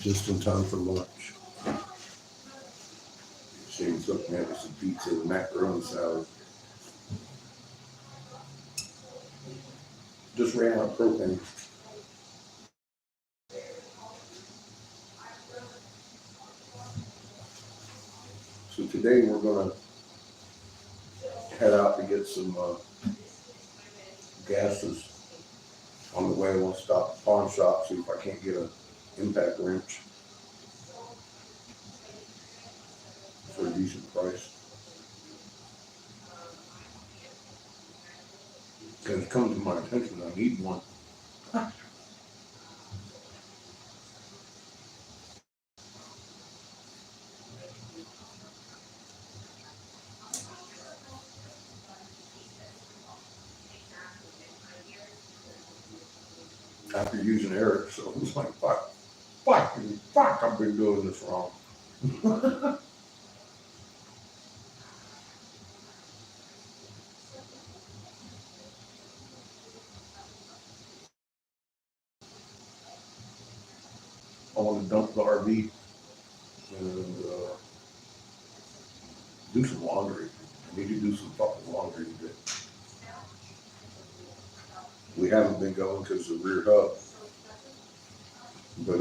just in time for lunch. Shane's hooking me up with some pizza and macaroni salad. Just ran out of propane. So today we're gonna head out to get some gases. On the way, I want to stop at the pawn shop, see if I can't get an impact wrench for a decent price. Because it comes to my attention, I need one. After using Eric, so it's like, fuck, I've been doing this wrong. I want to dump the RV and do some laundry. I need to do some fucking laundry today. We haven't been going because of the rear hub. But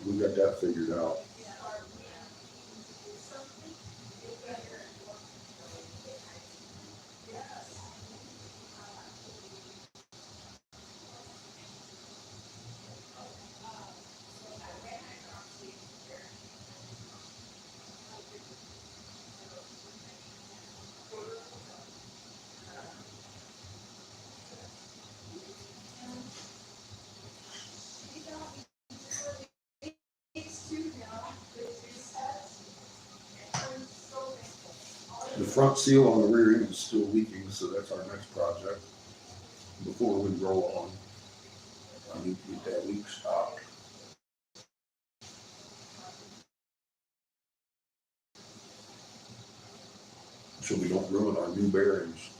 we got that figured out. The front seal on the rear end is still leaking, so that's our next project. Before we roll on, I need to get that leak stopped. So we don't ruin our new bearings.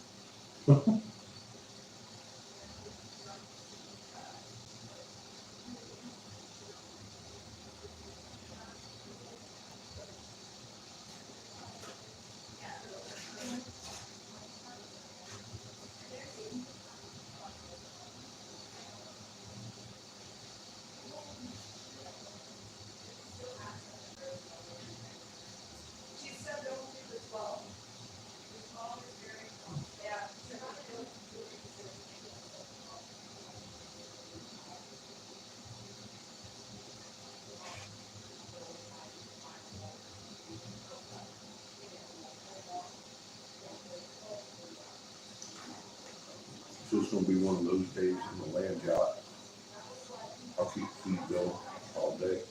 So it's gonna be one of those days in the land yacht. I'll keep feet going all day.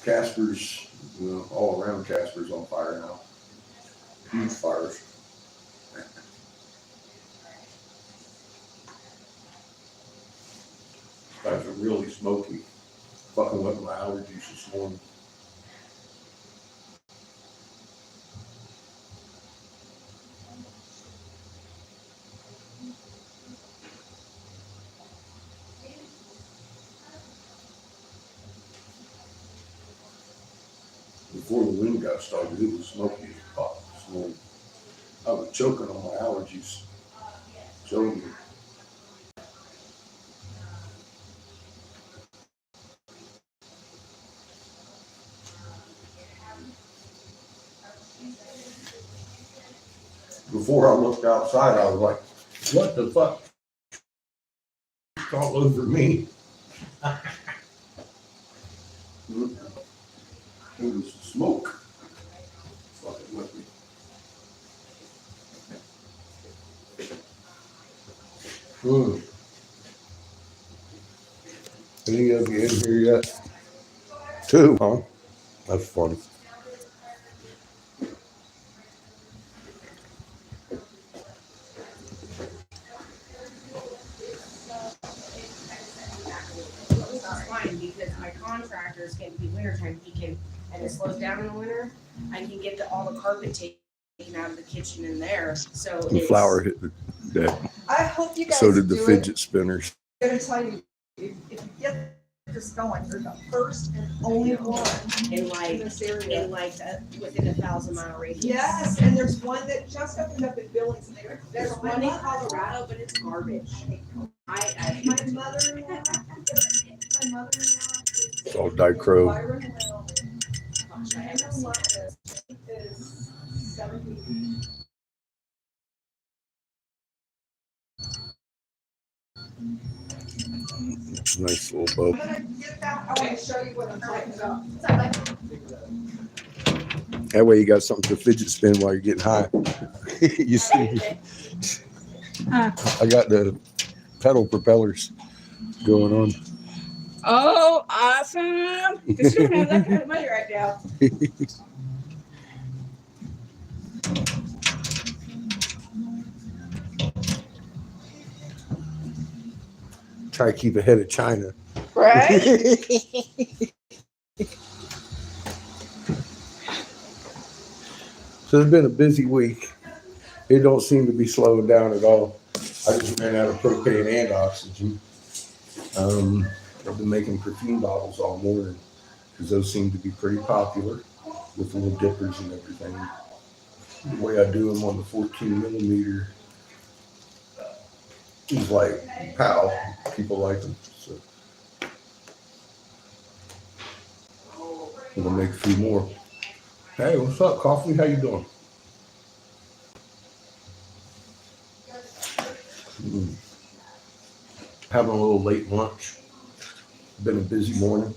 Casper's, all around Casper's on fire now. Huge fires. Guys are really smoky. Fucking with my allergies this morning. Before the wind got started, it was smoky as fuck this morning. I was choking on my allergies. Choking. Before I looked outside, I was like, what the fuck? It's all over me. It was smoke. Fucking with me. Any of you in here yet? Two, huh? That's funny. it's going to be wintertime, and it slows down in the winter, I can get all the carpet taken out of the kitchen in there. So The flower hit the deck. I hope you guys So did the do fidget spinners. I'm gonna tell you, if you get this going, you're the first and only one in in like this area. within a 1,000-mile radius. Yes, and there's one that just opened up in Billings. And There's one in Colorado, but it's garbage. My mother-in-law, It's all dicro. Byron Wyoming. Gosh, I I haven't don't seen love it. this. She is 70. Nice little I'm boat. gonna get that. I want to show you what I'm talking about. What's up, bud? That way you got something to fidget spin while you're getting high. You see, I got the pedal propellers going on. Oh, awesome! Because you don't have that kind of money right now. Try to keep ahead of China. Right? So it's been a busy week. It don't seem to be slowing down at all. I just ran out of propane and oxygen. I've been making perfume bottles all morning because those seem to be pretty popular with the little dippers and everything. The way I do them on the 14 millimeter is like, pow, people like them. So I'm gonna make a few more. Hey, what's up, Coffee? How you doing? Having a little late lunch. Been a busy morning.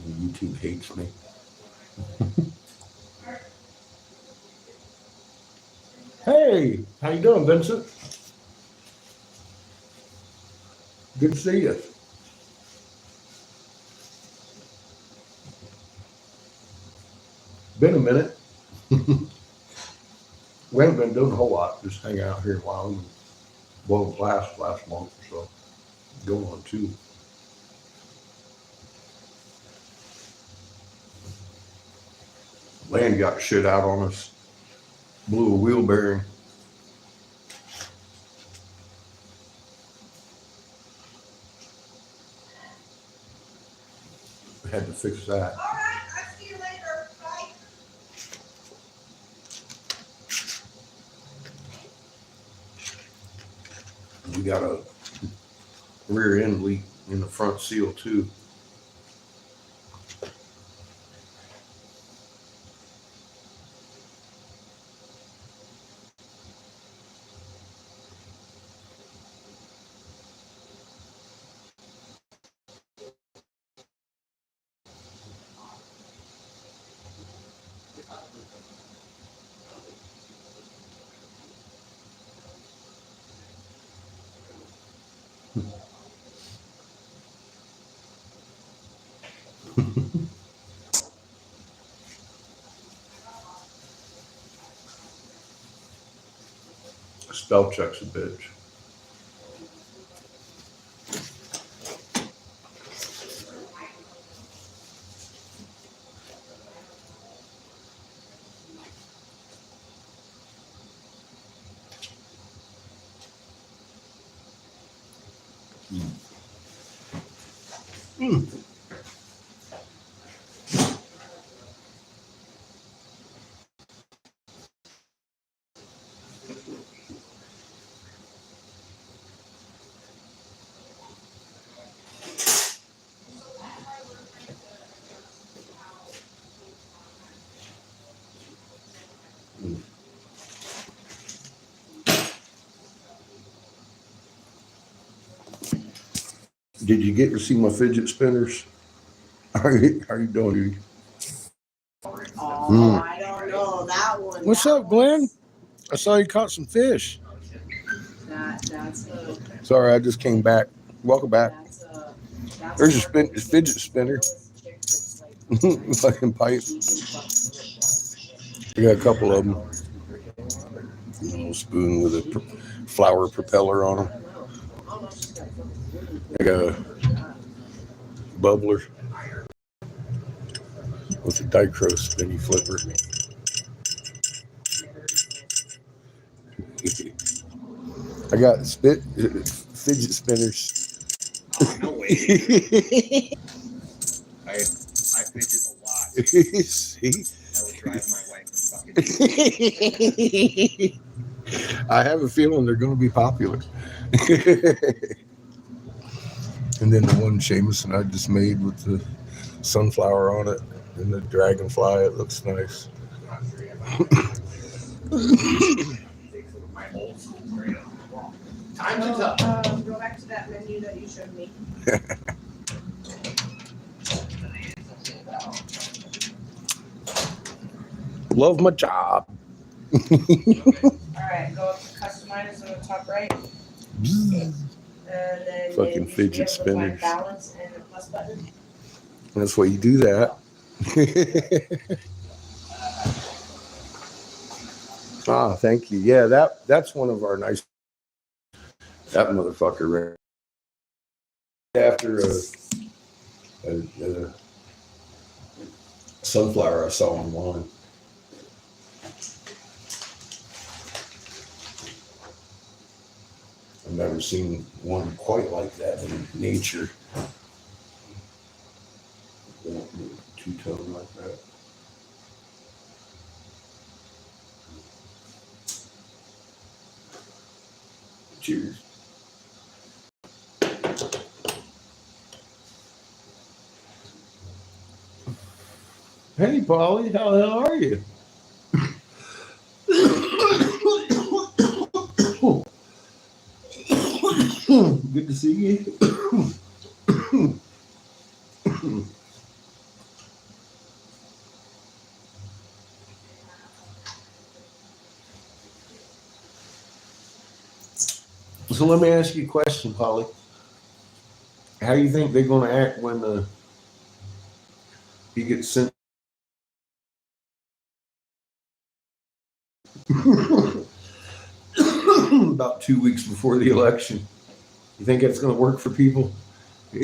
YouTube hates me. Hey, how you doing, Vincent? Good to see you. Been a minute. We haven't been doing a whole lot, just hanging out here a while. Well, last month or so. Going on 2. Land got shit out on us. Blew a wheel bearing. We had to fix that. All right, I'll see you later. Bye. We got a rear end leak in the front seal too. Spell check's a bitch. Did you get to see my fidget spinners? How are you doing, dude? Oh, I don't know that one. What's that up, Glenn? one's- I saw you caught some fish. That's a Sorry, I just came back. Welcome back. that's a There's a fidget spinner. Fucking pipe. I got a couple of them. A little spoon with a flower propeller on them. I got a bubbler with a Dicro spinny flipper. I got fidget spinners. No way. I fidget a lot. See? That would drive my wife fucking. I have a feeling they're going to be popular. And then the one Seamus and I just made with the sunflower on it and the dragonfly, it looks nice. My old school crayon. Times Go, are tough. go back to that menu that you showed me. Love my job. All right, go up to customize on the top right. And then Fucking you should be fidget able to find spinners. balance and the plus button. That's why you do that. Thank you. Yeah, that's one of our nice. That motherfucker right after a sunflower I saw online. I've never seen one quite like that in nature. Two-tone like that. Cheers. Hey, Polly, how the hell are you? Good to see you. So let me ask you a question, Polly. How do you think they're going to act when he gets sent? About 2 weeks before the election. You think that's going to work for people? Good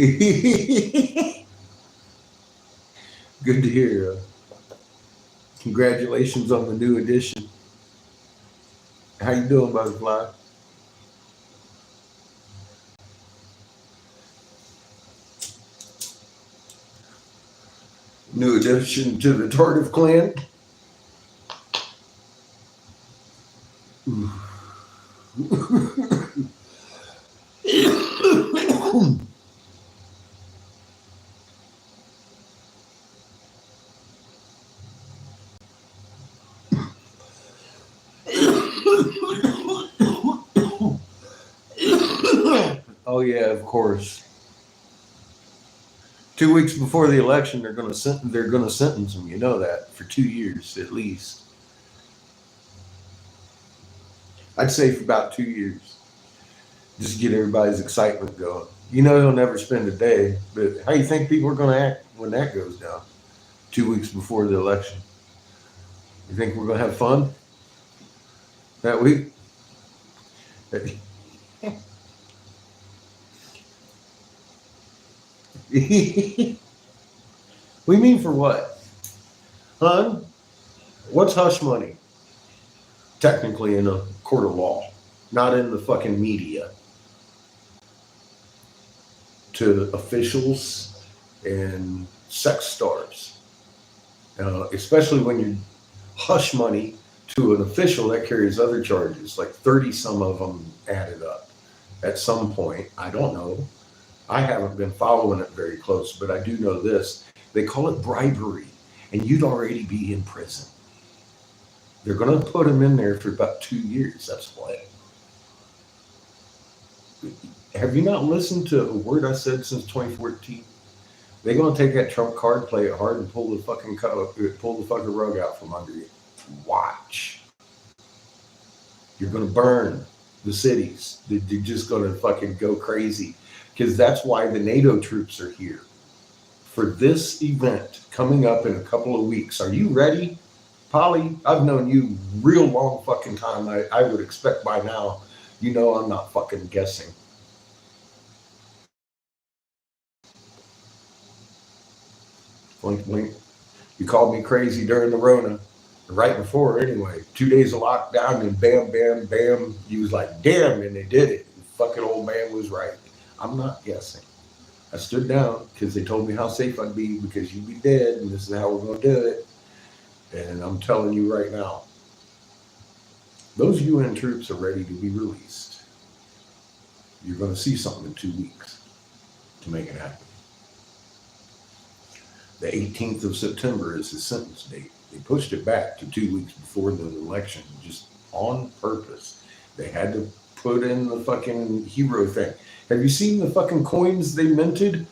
to hear. Congratulations on the new edition. How you doing, Butterfly? New addition to the Tardive clan. Oh yeah, of course. 2 weeks before the election, they're going to sentence him. You know that for 2 years at least. I'd say for about 2 years, just get everybody's excitement going. You know he'll never spend a day, but how you think people are going to act when that goes down? 2 weeks before the election. You think we're going to have fun that week? We mean for what? Hun? What's hush money? Technically in a court of law, not in the fucking media. To officials and sex stars. Especially when you hush money to an official, that carries other charges, like 30 some of them added up at some point. I don't know. I haven't been following it very close, but I do know this. They call it bribery, and you'd already be in prison. They're going to put him in there for about 2 years. That's why. Have you not listened to a word I said since 2014? They're going to take that Trump card, play it hard, and pull the fucking rug out from under you. Watch. You're going to burn the cities. They're just going to fucking go crazy. because that's why the NATO troops are here for this event coming up in a couple of weeks. Are you ready? Polly, I've known you real long fucking time. I would expect by now, you know I'm not fucking guessing. Blink, blink. You called me crazy during the Rona, right before anyway. 2 days of lockdown and bam, bam, bam. You was like, damn, and they did it. The fucking old man was right. I'm not guessing. I stood down because they told me how safe I'd be because you'd be dead and this is how we're going to do it. And I'm telling you right now, those UN troops are ready to be released. You're going to see something in 2 weeks to make it happen. The 18th of September is his sentence date. They pushed it back to 2 weeks before the election, just on purpose. They had to put in the fucking hero thing. Have you seen the fucking coins they minted?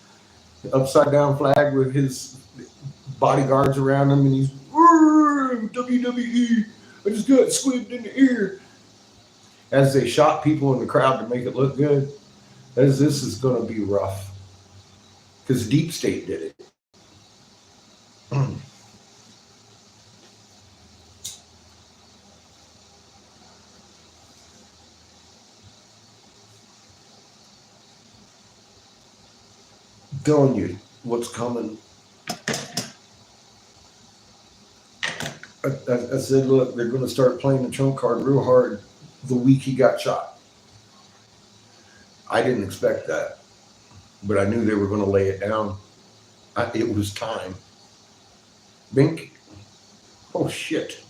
The upside down flag with his bodyguards around him, and he's WWE. I just got squibbed in the ear. As they shot people in the crowd to make it look good, as this is going to be rough. Because Deep State did it. Telling you what's coming. I said, look, they're going to start playing the trump card real hard the week he got shot. I didn't expect that, but I knew they were going to lay it down. It was time. Bink. Oh, shit.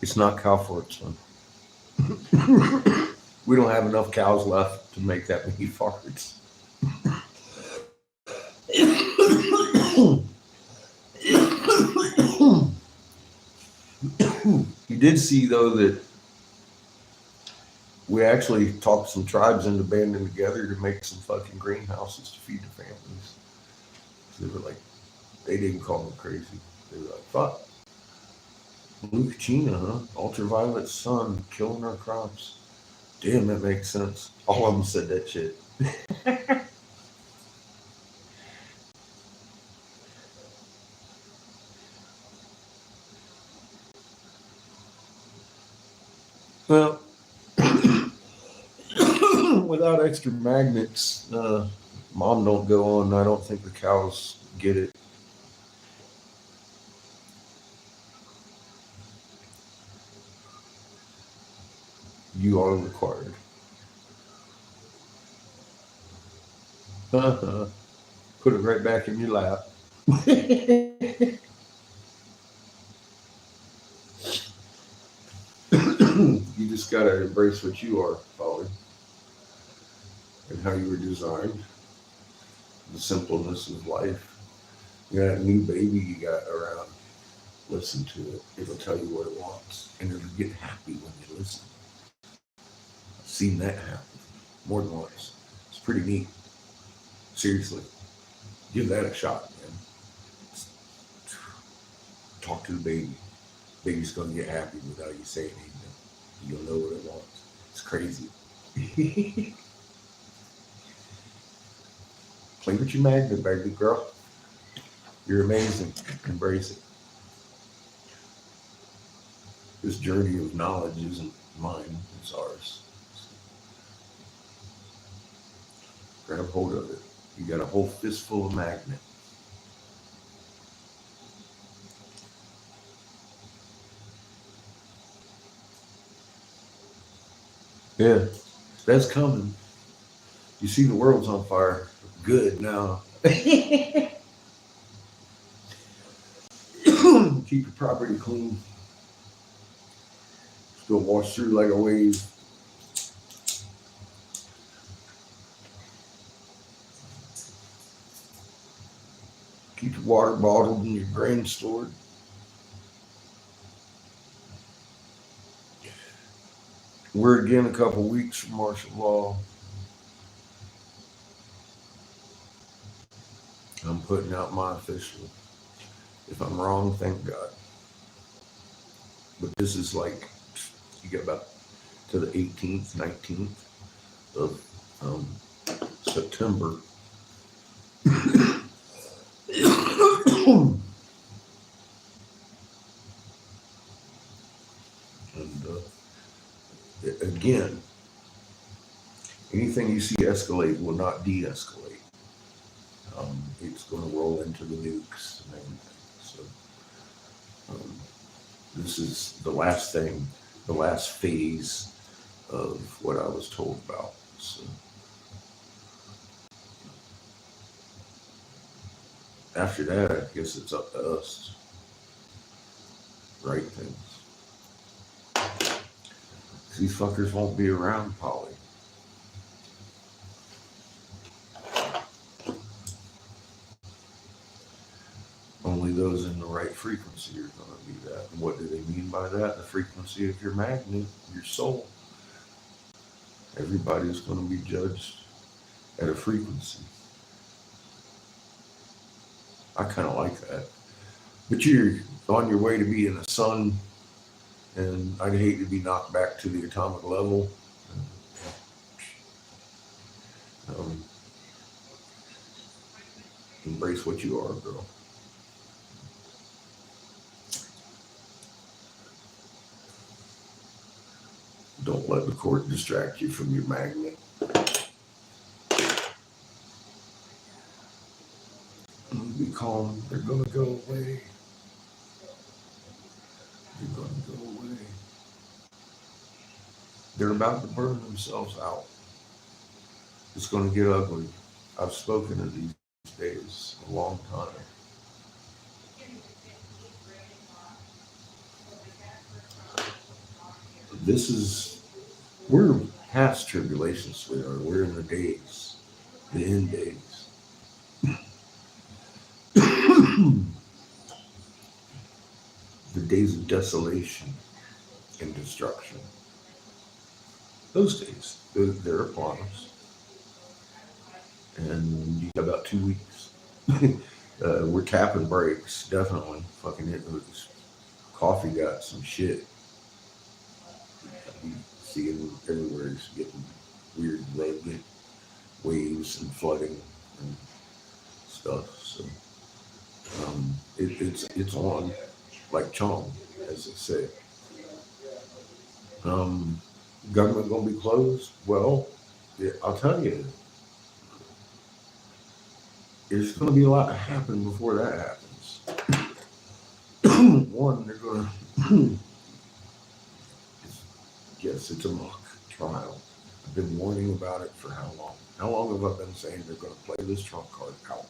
It's not cow farts, son. We don't have enough cows left to make that many farts. You did see, though, that we actually talked some tribes into banding together to make some fucking greenhouses to feed the families. So they were like, they didn't call me crazy. They were like, fuck. Blue Kachina, huh? Ultraviolet sun killing our crops. Damn, that makes sense. All of them said that shit. Well, without extra magnets, mom don't go on. I don't think the cows get it. You are required. Put it right back in your lap. You just gotta embrace what you are, Polly, and how you were designed. The simpleness of life. You got a new baby you got around. Listen to it. It'll tell you what it wants, and it'll get happy when you listen. I've seen that happen more than once. It's pretty neat. Seriously, give that a shot, man. Talk to the baby. Baby's gonna get happy without you saying anything. You'll know what it wants. It's crazy. Play with your magnet, baby girl. You're amazing. Embrace it. This journey of knowledge isn't mine, it's ours. Grab hold of it. You got a whole fistful of magnet. Yeah, that's coming. You see the world's on fire. Good now. Keep your property clean. Still wash through like a wave. Keep your water bottled and your grain stored. We're again a couple weeks from martial law. I'm putting out my official. If I'm wrong, thank God. But this is like, you get about to the 18th, 19th of September. And again, anything you see escalate will not de-escalate. It's going to roll into the nukes and everything. So this is the last thing, the last phase of what I was told about. So after that, I guess it's up to us to write things. These fuckers won't be around, Polly. Only those in the right frequency are going to be that. And what do they mean by that? The frequency of your magnet, your soul. Everybody's going to be judged at a frequency. I kind of like that. But you're on your way to being a sun, and I'd hate to be knocked back to the atomic level. Embrace what you are, girl. Don't let the court distract you from your magnet. Be calm. They're going to go away. They're going to go away. They're about to burn themselves out. It's going to get ugly. I've spoken of these days a long time. We're past tribulation, sweetheart. We're in the days, the end days. The days of desolation and destruction. Those days, they're upon us. And you got about 2 weeks. We're tapping brakes, definitely. Fucking hitting with this coffee got some shit. You see it everywhere. It's getting weird red waves and flooding and stuff. So it's on like Chong, as they say. Government gonna be closed? Well, yeah, I'll tell you, there's gonna be a lot to happen before that happens. One, they're gonna yes, it's a mock trial. I've been warning about it for how long? How long have I been saying they're gonna play this trump card out?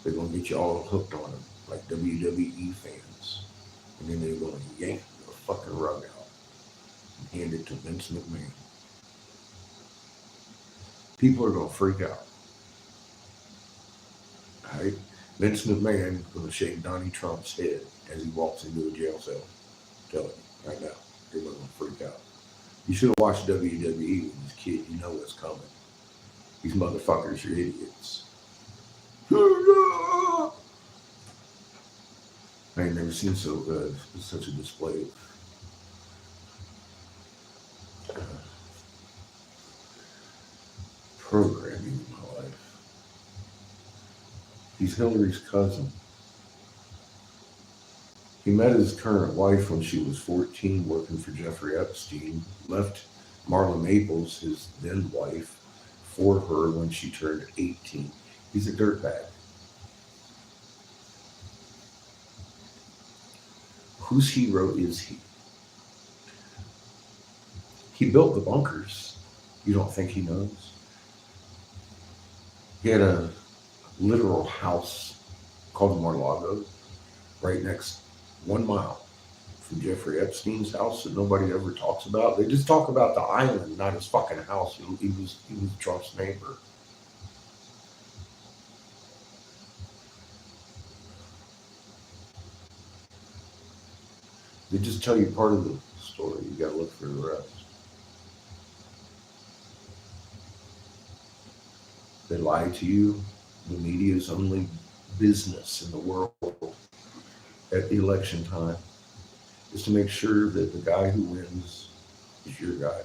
They're gonna get you all hooked on them like WWE fans, and then they're gonna yank the fucking rug out and hand it to Vince McMahon. People are gonna freak out. All right? Vince McMahon is gonna shake Donnie Trump's head as he walks into a jail cell. I'm telling you right now, they're gonna freak out. You should have watched WWE when you was a kid. You know what's coming. These motherfuckers are idiots. I ain't never seen such a display of programming in my life. He's Hillary's cousin. He met his current wife when she was 14, working for Jeffrey Epstein. Left Marla Maples, his then wife, for her when she turned 18. He's a dirtbag. Whose hero is he? He built the bunkers. You don't think he knows? He had a literal house called Mar-a-Lago right next 1 mile from Jeffrey Epstein's house that nobody ever talks about. They just talk about the island, not his fucking house. He was Trump's neighbor. They just tell you part of the story. gotta look for the rest. They lie to you. The media's only business in the world at election time is to make sure that the guy who wins is your guy.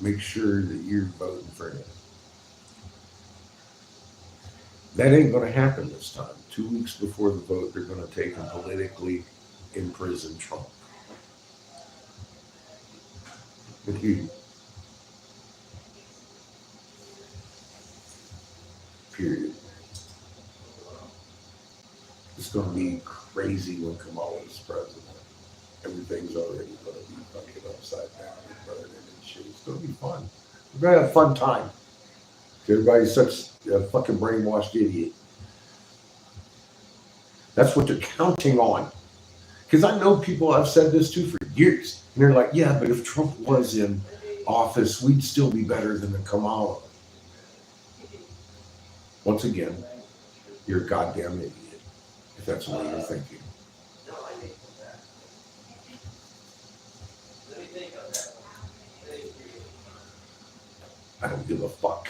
Make sure that you're voting for him. That ain't going to happen this time. 2 weeks before the vote, they're going to take and politically imprison Trump. Period. It's going to be crazy when Kamala is president. Everything's already going to be fucking upside down and burning and shit. It's going to be fun. We're going to have a fun time. Everybody's such a fucking brainwashed idiot. That's what they're counting on. Because I know people, I've said this to for years. And they're like, yeah, but if Trump was in office, we'd still be better than the Kamala. Once again, you're a goddamn idiot. If that's the way you're thinking. I don't give a fuck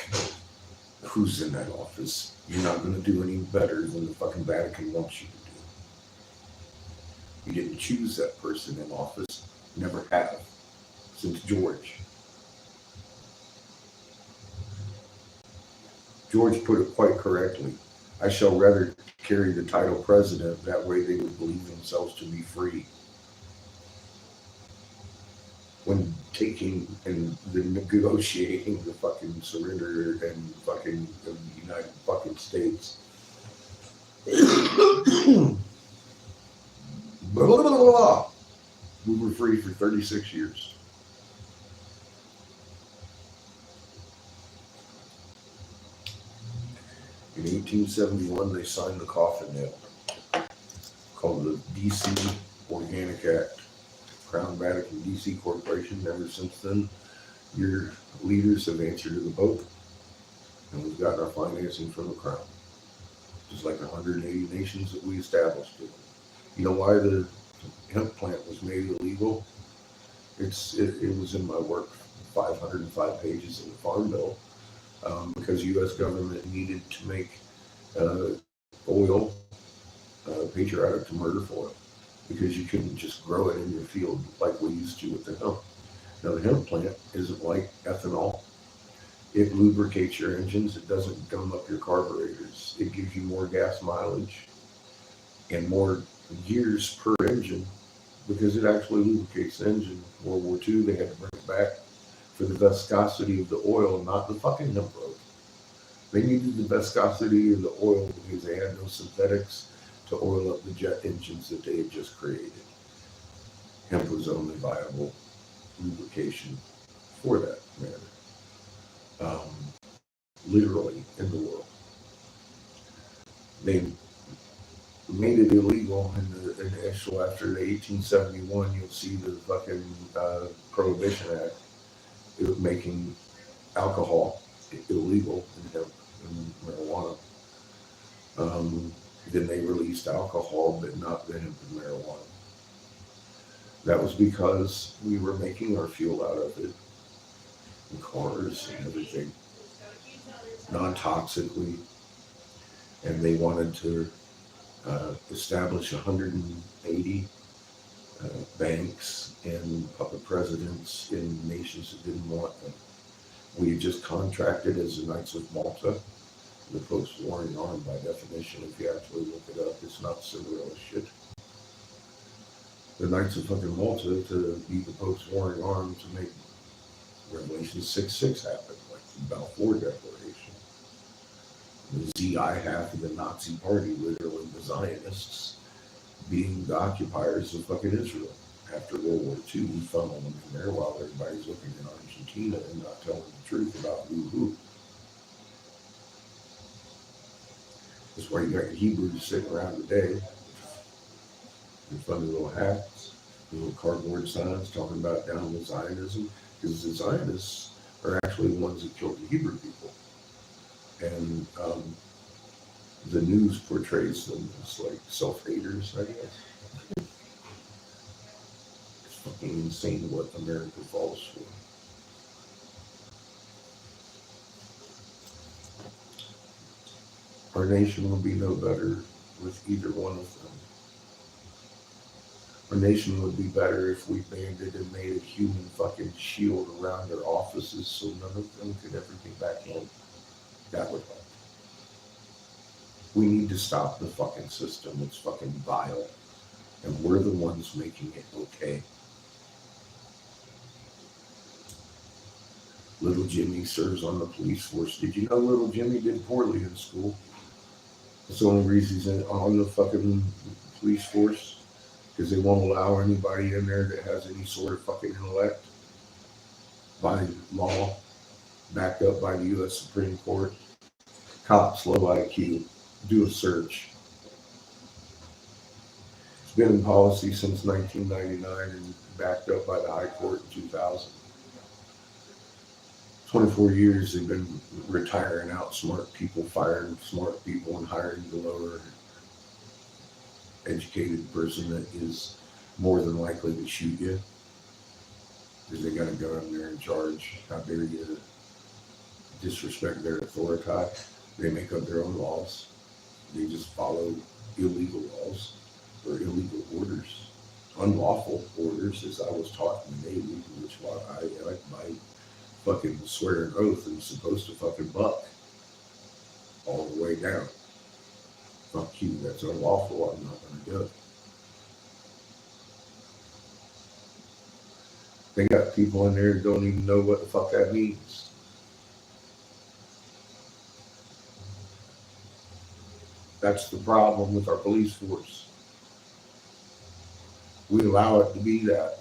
who's in that office. You're not going to do any better than the fucking Vatican wants you to do. You didn't choose that person in office. Never have. Since George. George put it quite correctly. I shall rather carry the title president. That way they would believe themselves to be free. When taking and the negotiating the fucking surrender and fucking the United fucking States. Blah, blah, blah, blah. We were free for 36 years. In 1871, they signed the coffin nail called the D.C. Organic Act. Crown Vatican D.C. Corporation. Ever since then, your leaders have answered to the Pope, and we've gotten our financing from the Crown. Just like 180 nations that we established it. You know why the hemp plant was made illegal? It was in my work, 505 pages in the Farm Bill, because U.S. government needed to make oil, patriotic to murder oil, because you couldn't just grow it in your field like we used to with the hemp. Now the hemp plant isn't like ethanol. It lubricates your engines. It doesn't gum up your carburetors. It gives you more gas mileage and more years per engine because it actually lubricates the engine. World War II, they had to bring it back for the viscosity of the oil, not the fucking hemp road. They needed the viscosity of the oil because they had no synthetics to oil up the jet engines that they had just created. Hemp was the only viable lubrication for that matter. Literally in the world. They made it illegal in the initial, after the 1871, you'll see the fucking Prohibition Act. It was making alcohol illegal in hemp and marijuana. Then they released alcohol, but not the hemp and marijuana. That was because we were making our fuel out of it, in cars and everything, non-toxically, and they wanted to establish 180 banks and puppet presidents in nations that didn't want them. We had just contracted as the Knights of Malta, the Pope's warring arm by definition. If you actually look it up, it's not surreal as shit. The Knights of fucking Malta to be the Pope's warring arm to make Revelation 6:6 happen, like the Balfour Declaration. The ZI half of the Nazi party, literally the Zionists, being the occupiers of fucking Israel. After World War II, we funneled them in there while everybody's looking in Argentina and not telling the truth about who. That's why you got Hebrews sitting around today in funny little hats, little cardboard signs talking about down with Zionism, because the Zionists are actually the ones that killed the Hebrew people. And the news portrays them as like self-haters, I guess. It's fucking fucking insane what America falls for. Our nation would be no better with either one of them. Our nation would be better if we banded and made a human fucking shield around their offices so none of them could ever get back in. That would help. We need to stop the fucking system. It's fucking vile. And we're the ones making it okay. Little Jimmy serves on the police force. Did you know little Jimmy did poorly in school? That's the only reason he's on the fucking police force. Because they won't allow anybody in there that has any sort of fucking intellect by law, backed up by the U.S. Supreme Court. Cops, low IQ, do a search. It's been in policy since 1999 and backed up by the High Court in 2000. 24 years they've been retiring out smart people, firing smart people, and hiring the lower educated person that is more than likely to shoot you because they got a gun, they're in charge. How dare you disrespect their authority? They make up their own laws. They just follow illegal laws or illegal orders, unlawful orders, as I was taught in the Navy, which I my fucking swear an oath and supposed to fucking buck all the way down. Fuck you, that's unlawful, I'm not gonna do it. They got people in there that don't even know what the fuck that means. That's the problem with our police force. We allow it to be that.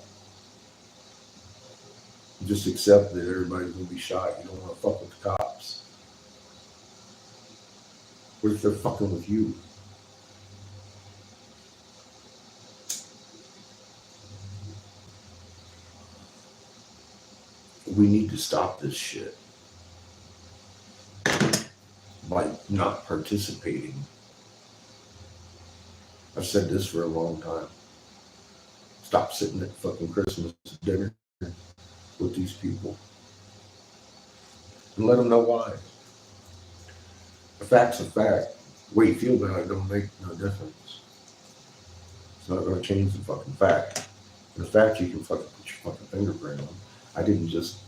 Just accept that everybody's gonna be shot. You don't wanna fuck with the cops. What if they're fucking with you? We need to stop this shit by not participating. I've said this for a long time. Stop sitting at fucking Christmas dinner with these people and let them know why. A fact's a fact. The way you feel about it don't make no difference. It's not going to change the fucking fact. And the fact you can fucking put your fucking fingerprint on. I didn't just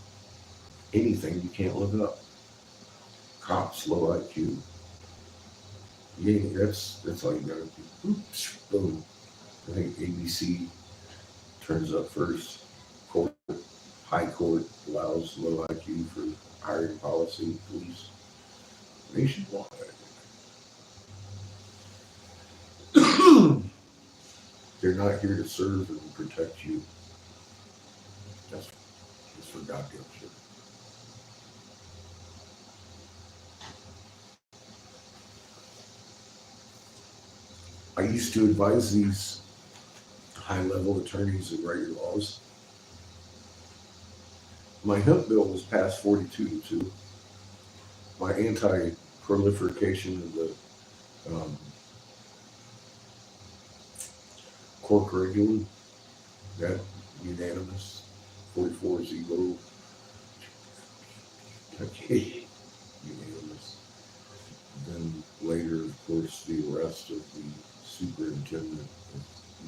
anything you can't look up. Cops, low IQ. Yeah, that's all you gotta do. Oops, boom. I think ABC turns up first. Court, High Court allows low IQ for hiring policy, police nationwide. They're not here to serve and protect you. That's for goddamn sure. I used to advise these high-level attorneys that write your laws. My hemp bill was passed 42-2. My anti-proliferation of the core curriculum, that unanimous, 44-0. Okay, unanimous. Then later, of course, the arrest of the superintendent of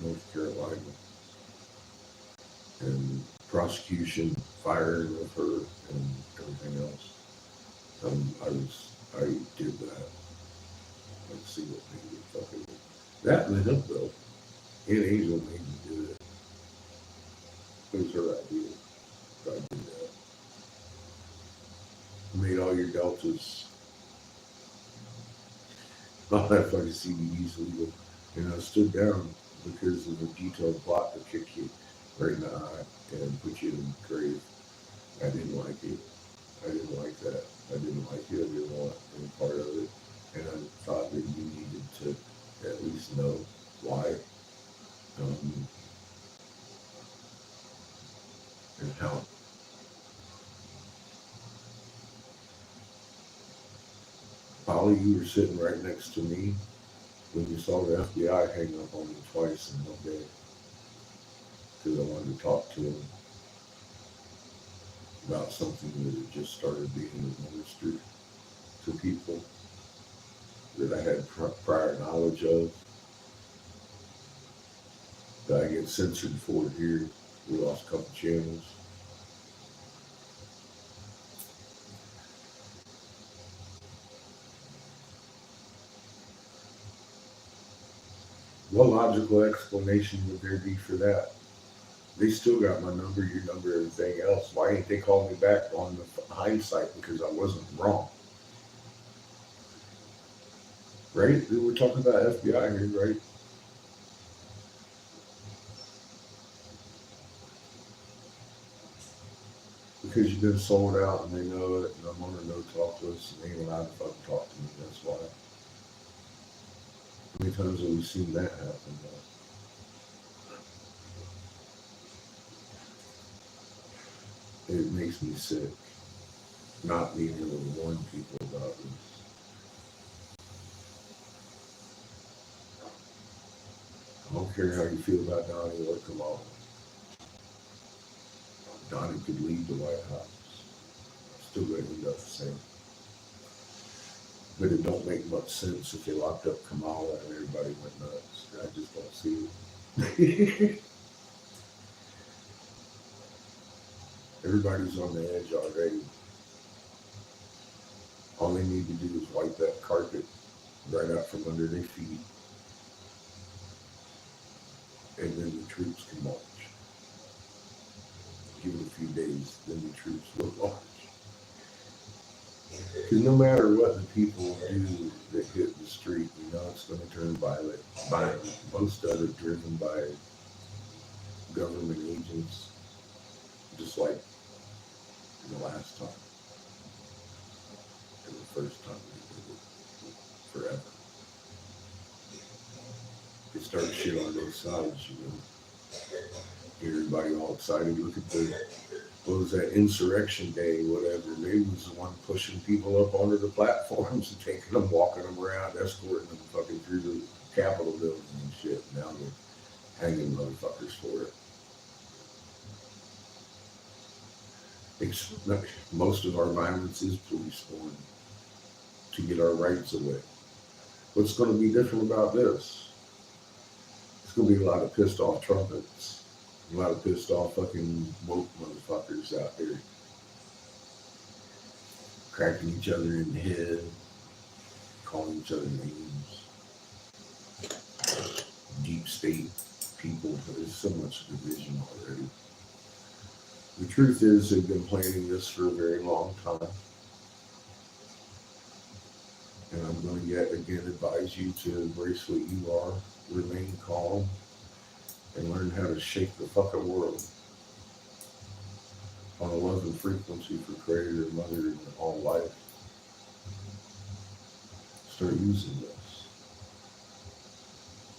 North Carolina and prosecution, firing of her, and everything else. I did that. Let's see what made me fucking that and the hemp bill. Aunt Angel made me do it. It was her idea. I did that. Made all your deltas. All that fucking CBD's legal. And I stood down because of a detailed plot to kick you right in the eye and put you in the grave. I didn't like it. I didn't like that. I didn't like it. I didn't want any part of it. And I thought that you needed to at least know why and how. Polly, you were sitting right next to me when you saw the FBI hang up on me twice in one day. because I wanted to talk to him about something that had just started being administered to people that I had prior knowledge of. That I get censored for it here. We lost a couple channels. What logical explanation would there be for that? They still got my number, your number, everything else. Why ain't they call me back on the hindsight because I wasn't wrong? Right? We're talking about FBI here, right? Because you've been sold out and they know it, and I'm on a no-talk list, and they ain't allowed to fucking talk to me, that's why. How many times have we seen that happen, though? It makes me sick, not being able to warn people about this. I don't care how you feel about Donnie or Kamala. Donnie could leave the White House. Still gonna end up the same. But it don't make much sense if they locked up Kamala and everybody went nuts. I just don't see it. Everybody's on the edge already. All they need to do is wipe that carpet right out from under their feet. And then the troops can march. Give it a few days, then the troops will march. Because no matter what the people do that hit the street, you know it's going to turn violent. Most of it driven by government agents, just like the last time. And the first time they did it. Forever. They start shit on both sides, you know. Everybody all excited. Look at what was that, Insurrection Day, whatever. They was the one pushing people up onto the platforms and taking them, walking them around, escorting them fucking through the Capitol building and shit. Now they're hanging motherfuckers for it. Most of our violence is police born to get our rights away. What's going to be different about this? It's going to be a lot of pissed off trumpets. A lot of pissed off fucking woke motherfuckers out there. Cracking each other in the head. Calling each other names. Deep state people. There's so much division already. The truth is they've been planning this for a very long time. And I'm going to yet again advise you to embrace what you are. Remain calm. And learn how to shake the fucking world on a love and frequency for Creator, Mother, and all life. Start using this.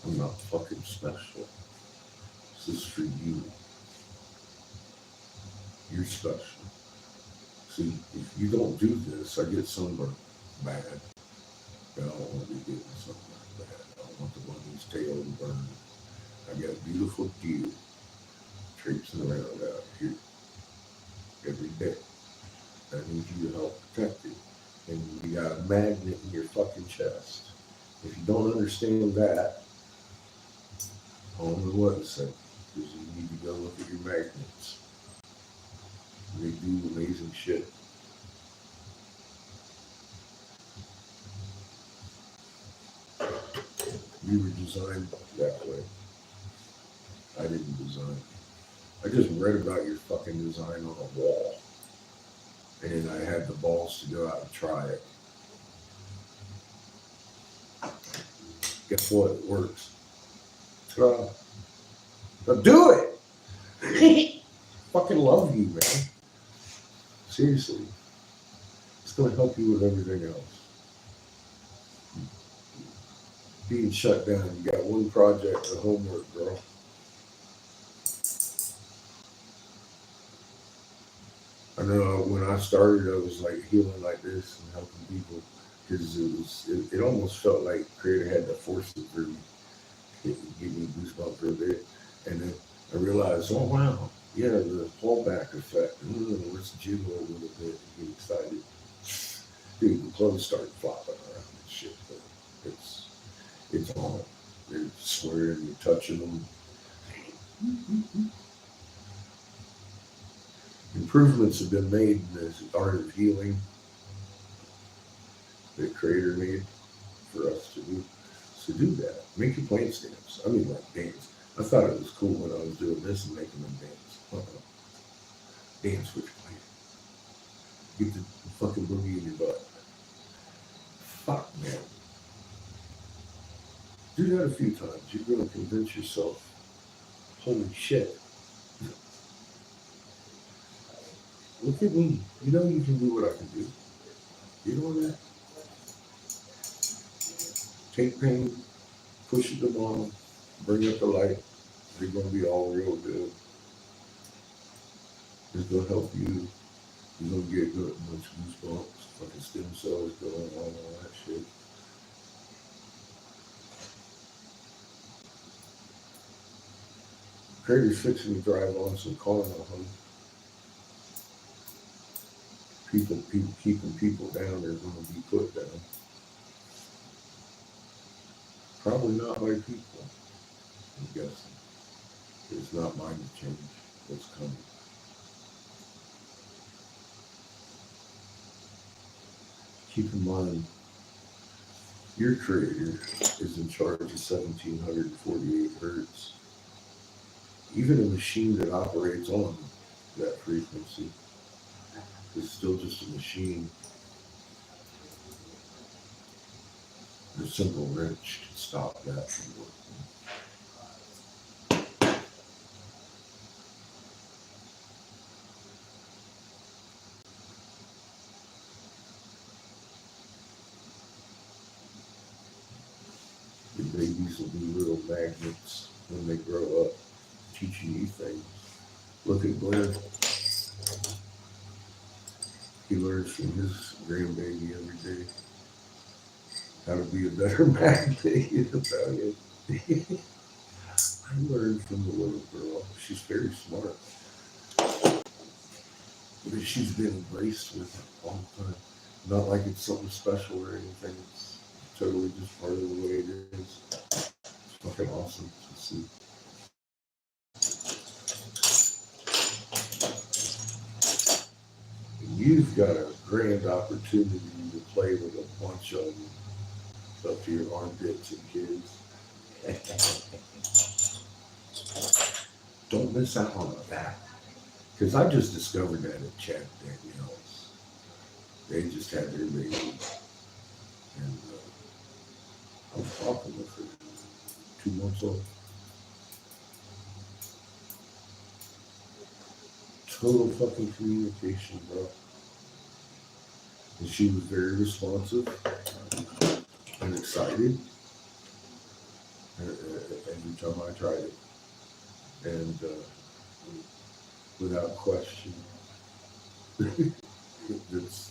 I'm not fucking special. This is for you. You're special. See, if you don't do this, I get sunburned bad. But I don't want to be getting sunburned bad. I don't want the bunny's tail burned. I got a beautiful deer traipsing around out here every day. I need you to help protect it. And you got a magnet in your fucking chest. If you don't understand that, I don't know what to say. Because you need to go look at your magnets. They do amazing shit. We were designed that way. I didn't design. I just read about your fucking design on a wall. And then I had the balls to go out and try it. Guess what? It works. Ta-da. Now do it! Fucking love you, man. Seriously. It's going to help you with everything else. Being shut down. You got one project, the homework, girl. I know when I started, I was like healing like this and helping people because it almost felt like Creator had to force it through me. It gave me goosebumps for a bit. And then I realized, oh wow, yeah, the fallback effect. Let's jiggle a little bit and get excited. Dude, the clothes start flopping around and shit, but it's on. They're swearing, you're touching them. Improvements have been made in this art of healing that Creator made for us to do that. Make your plant stamps. I mean, like dance. I thought it was cool when I was doing this and making them dance. Dance with your plant. Get the fucking boogie in your butt. Fuck, man. Do that a few times. You're gonna convince yourself, holy shit. Look at me. You know you can do what I can do. You know that? Take pain, push it to mom, bring up the light. They're gonna be all real good. It's gonna help you. You're gonna get good, much goosebumps, fucking stem cells going on, all that shit. Creator's fixing to drive on some karma, huh? People keeping people down, they're gonna be put down. Probably not by people, I'm guessing. It's not mine to change what's coming. Keep in mind, your Creator is in charge of 1748 hertz. Even a machine that operates on that frequency is still just a machine. The simple wrench can stop that from working. The babies will be little magnets when they grow up, teaching you things. Look at Glenn. He learns from his grandbaby every day how to be a better magnet about it. I learned from the little girl. She's very smart. But she's been embraced with it all the time. Not like it's something special or anything. It's totally just part of the way it is. It's fucking awesome to see. You've got a grand opportunity to play with a bunch of them up to your armpits and kids. Don't miss out on that. Because I just discovered that at Chad Daniels. They just had their baby. And I was talking with her 2 months old. Total fucking communication, bro. And she was very responsive and excited every time I tried it. And without question, it's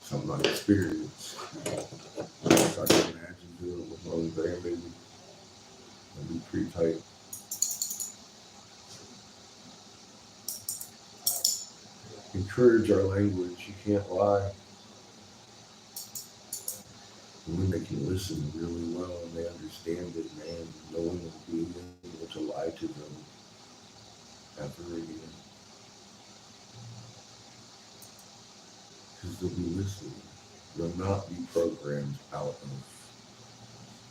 something I've experienced. So I can imagine doing it with my own grandbaby. That'd be pretty tight. Encourage our language. You can't lie. And when they can listen really well and they understand it, man, no one will be able to lie to them ever again. Because they'll be listening. They'll not be programmed out of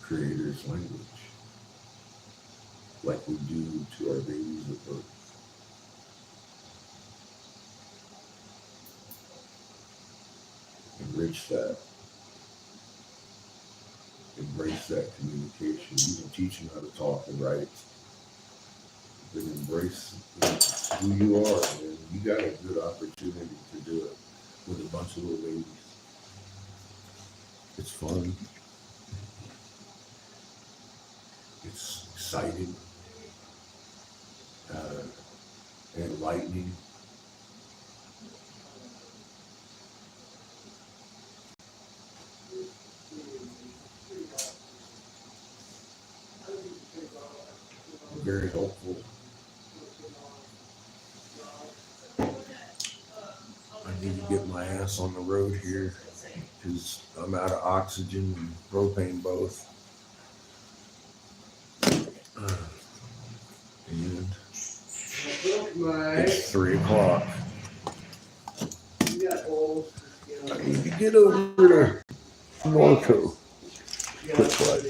Creator's language like we do to our babies at birth. Enrich that. Embrace that communication. You can teach them how to talk and write. Then embrace who you are, and you got a good opportunity to do it with a bunch of little babies. It's fun. It's exciting. Enlightening. very helpful. I need to get my ass on the road here because I'm out of oxygen and propane both. And it's 3 o'clock. I need to get over to Norco. Quick flight.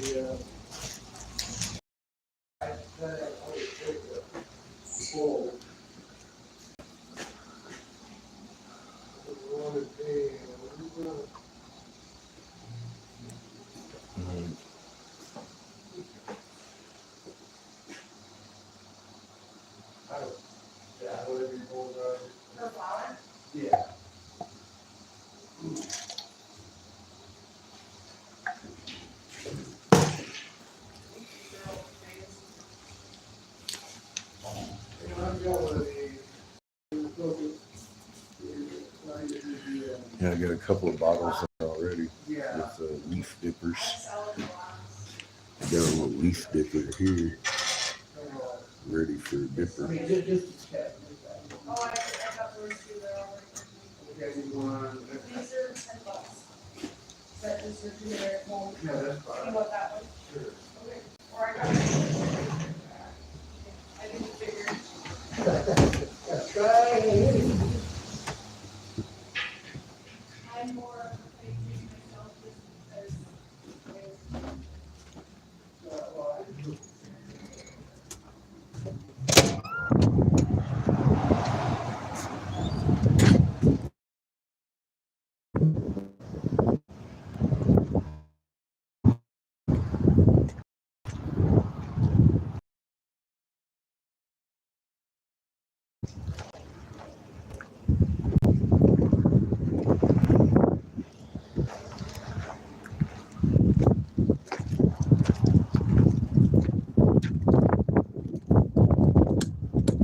For flour? Yeah. Yeah, I got a couple of bottles already with leaf dippers. I got a little leaf dipper here, ready for a dipper. Oh, I got those two there already. These are $10. That is your generic one. You want that one? Sure. Okay. Or I got. I didn't figure. I'm more crazy myself just because.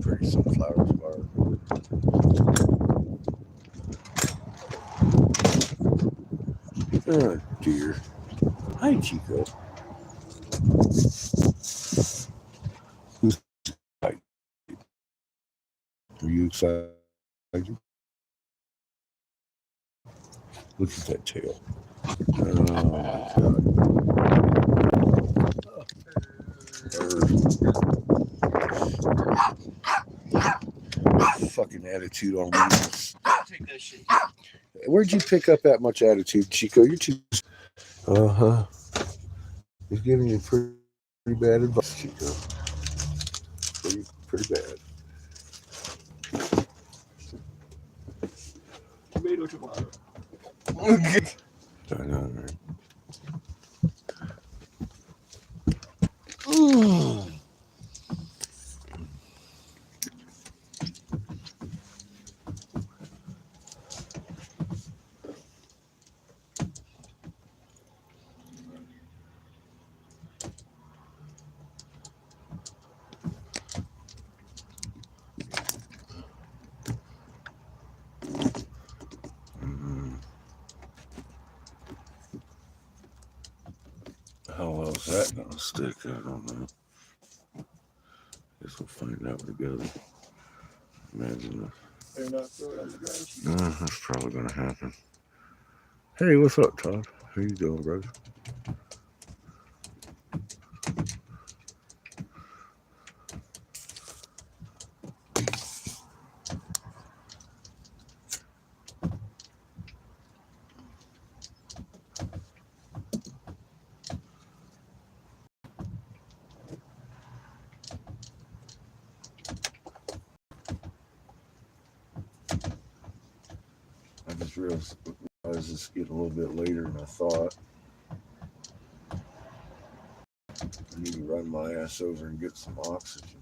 Pretty sunflowers bar. Oh dear. Hi, Chico. Who's right? Are you excited? Look at that tail. Oh, God. Fucking attitude on wheels. Take that shit. Where'd you pick up that much attitude, Chico? You're too. He's giving you pretty bad advice, Chico. Pretty bad. Tomato, tomato. I know, right? Mm. How well is that gonna stick? I don't know. Guess we'll find out together. Imagine They're not throwing on the ground. that. That's probably gonna happen. Hey, what's up, Todd? How you doing, brother? I just realized it's getting a little bit later than I thought. I need to run my ass over and get some oxygen.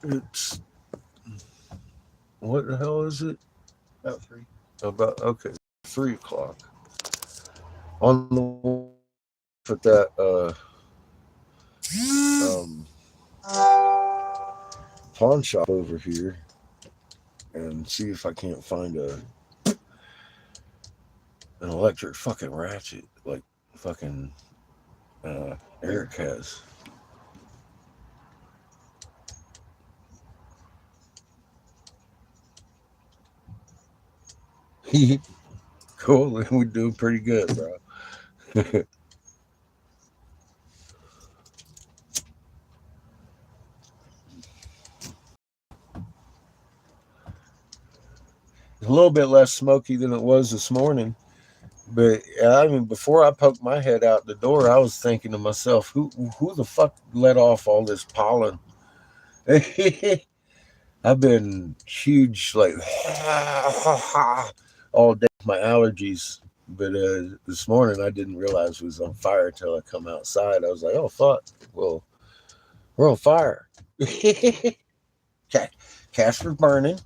It's what the hell is it? About 3. About 3 o'clock. On the at that pawn shop over here and see if I can't find an electric fucking ratchet, like fucking Eric has. Cool. We're doing pretty good, bro. A little bit less smoky than it was this morning. But I mean, before I poked my head out the door, I was thinking to myself, who the fuck let off all this pollen? I've been huge, like all day with my allergies. But this morning, I didn't realize it was on fire until I come outside. I was like, oh, fuck. Well, we're on fire. Casper's burning.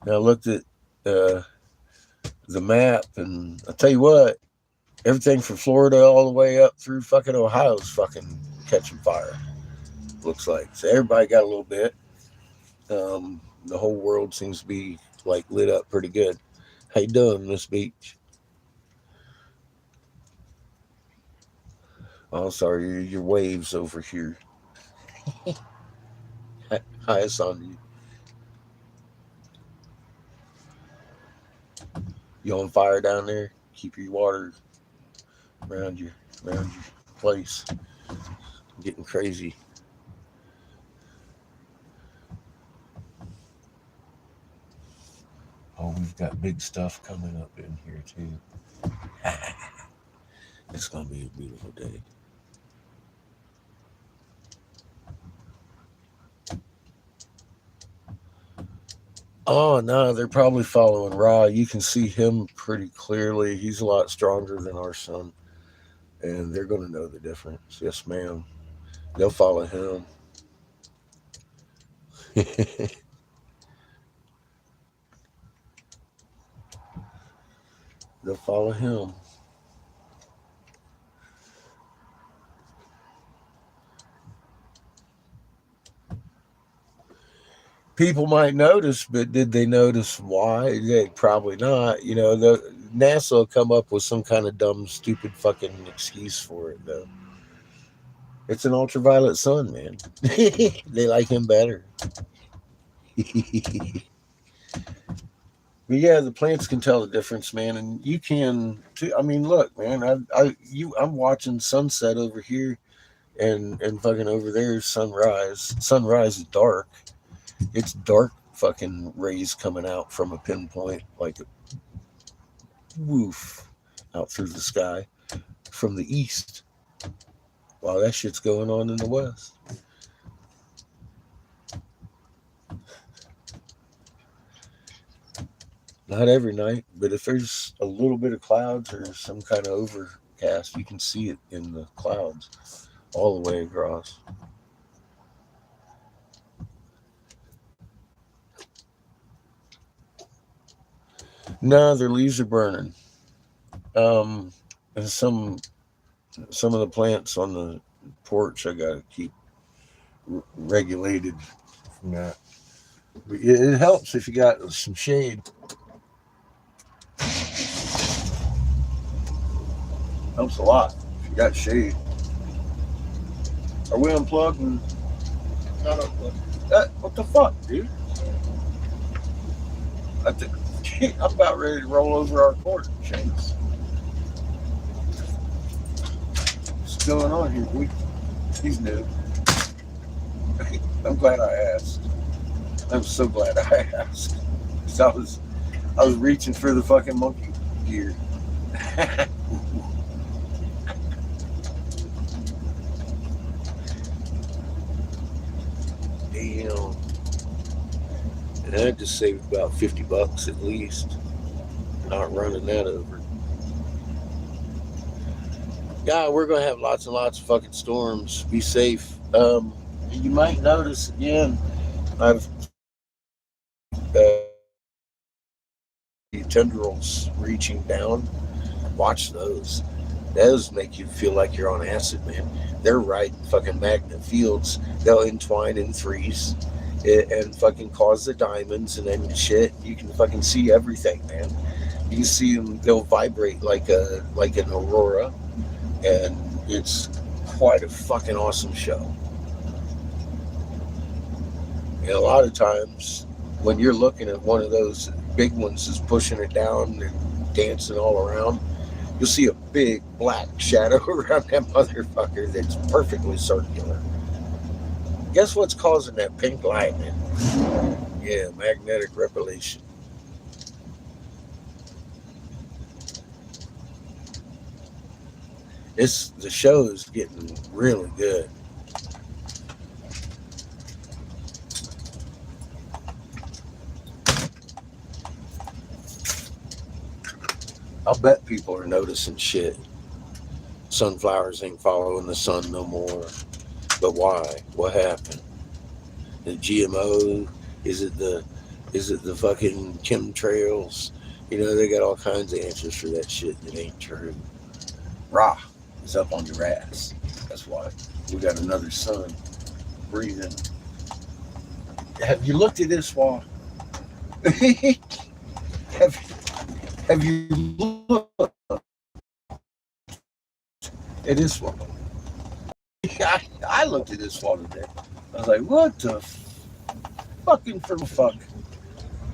And I looked at the map, and I'll tell you what, everything from Florida all the way up through fucking Ohio is fucking catching fire. Looks like. So everybody got a little bit. The whole world seems to be like lit up pretty good. How you doing, Miss Beach? Oh, sorry, your waves over here. Hi, it's on you. You on fire down there? Keep your water around your place. Getting crazy. Oh, we've got big stuff coming up in here too. It's gonna be a beautiful day. Oh no, they're probably following Ra. You can see him pretty clearly. He's a lot stronger than our son, and they're gonna know the difference. Yes, ma'am. They'll follow him. They'll follow him. People might notice, but did they notice why? They probably not. You know, the NASA will come up with some kind of dumb, stupid fucking excuse for it, though. It's an ultraviolet sun, man. They like him better. But yeah, the plants can tell the difference, man, and you can too. I mean, look, man, I'm watching sunset over here, and fucking over there is sunrise. Sunrise is dark. It's dark fucking rays coming out from a pinpoint, like a woof out through the sky from the east. While that shit's going on in the west. Not every night, but if there's a little bit of clouds or some kind of overcast, you can see it in the clouds all the way across. No, their leaves are burning. And some of the plants on the porch I gotta keep regulated from that. But it helps if you got some shade. Helps a lot if you got shade. Are we unplugged? Not unplugged. What the fuck, dude? I think I'm about ready to roll over our cord, James. What's going on here, boy? He's new. I'm glad I asked. I'm so glad I asked. Because I was reaching for the fucking monkey gear. Damn. And I just saved about $50 at least. Not running that over. Yeah, we're gonna have lots and lots of fucking storms. Be safe. You might notice again, I've tendrils reaching down. Watch those. Those make you feel like you're on acid, man. They're right in fucking magnet fields. They'll entwine and freeze and fucking cause the diamonds and then shit. You can fucking see everything, man. You can see them. They'll vibrate like an aurora. And it's quite a fucking awesome show. And a lot of times when you're looking at one of those big ones is pushing it down and dancing all around, you'll see a big black shadow around that motherfucker that's perfectly circular. Guess what's causing that pink lightning? Yeah, magnetic repellation. The show is getting really good. I'll bet people are noticing shit. Sunflowers ain't following the sun no more. But why? What happened? The GMO? Is it the fucking chemtrails? You know, they got all kinds of answers for that shit that ain't true. Ra is up on your ass. That's why. We got another sun breathing. Have you looked at this wall? Have you looked at this wall? I looked at this wall today. I was like, what the fucking fuck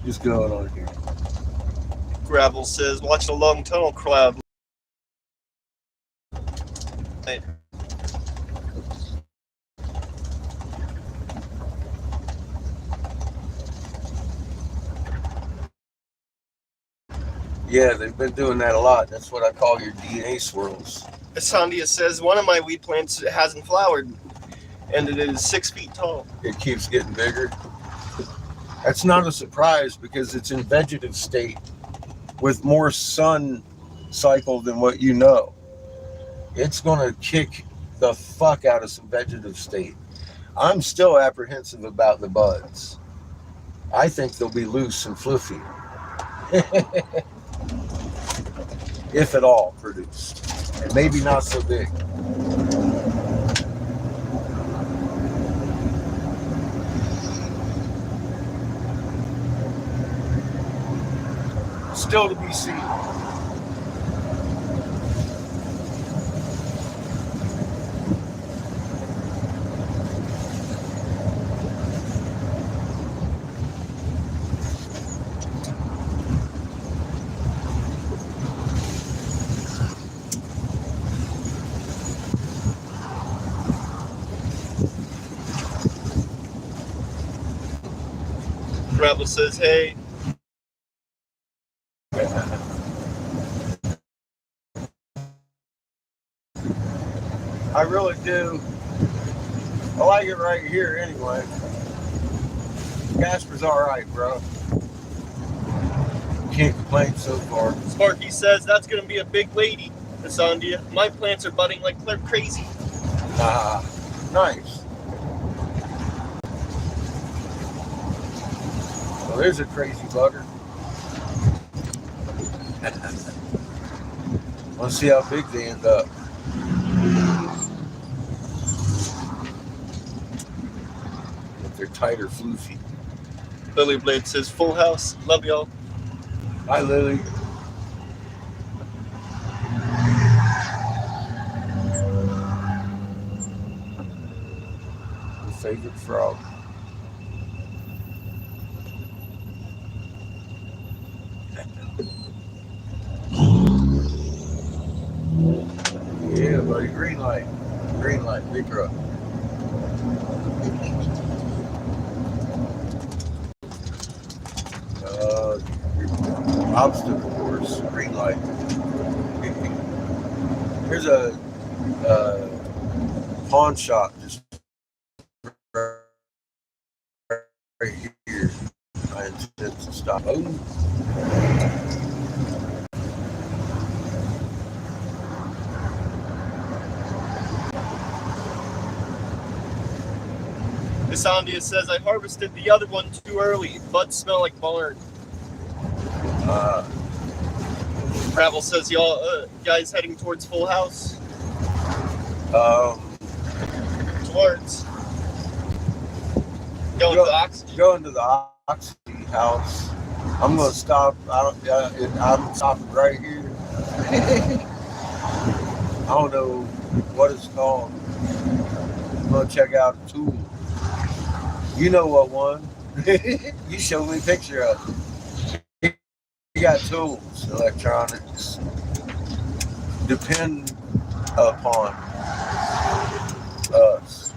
is going on here? Gravel says, watch the long tunnel cloud. Yeah, they've been doing that a lot. That's what I call your DNA swirls. Sandia says, one of my weed plants hasn't flowered, and it is 6 feet tall. It keeps getting bigger. That's not a surprise because it's in vegetative state with more sun cycle than what you know. It's going to kick the fuck out of some vegetative state. I'm still apprehensive about the buds. I think they'll be loose and fluffy. If at all produced. And maybe not so big. Still to be seen. Gravel says, hey, I really do. I like it right here anyway. Casper's alright, bro. Can't complain so far. Sparky says, that's going to be a big lady, Sandia. My plants are budding like they're crazy. Nice. Well, there's a crazy bugger. Let's see how big they end up. If they're tight or floofy. Lily Blade says, full house. Love y'all. Hi, Lily. Your favorite frog. Yeah, buddy. Green light. Green light. Big truck. Obstacle course. Green light. Here's a pawn shop just right here. I intend to stop. Oh. Sandia says, I harvested the other one too early. Buds smell like barn. Gravel says, y'all guys heading towards Full House? Towards? Going to the Oxy? Going to the Oxy house. I'm gonna stop. I'm stopping right here. I don't know what it's called. I'm gonna check out a tool. You know what one? You showed me a picture of it. He got tools, electronics. Depend upon us.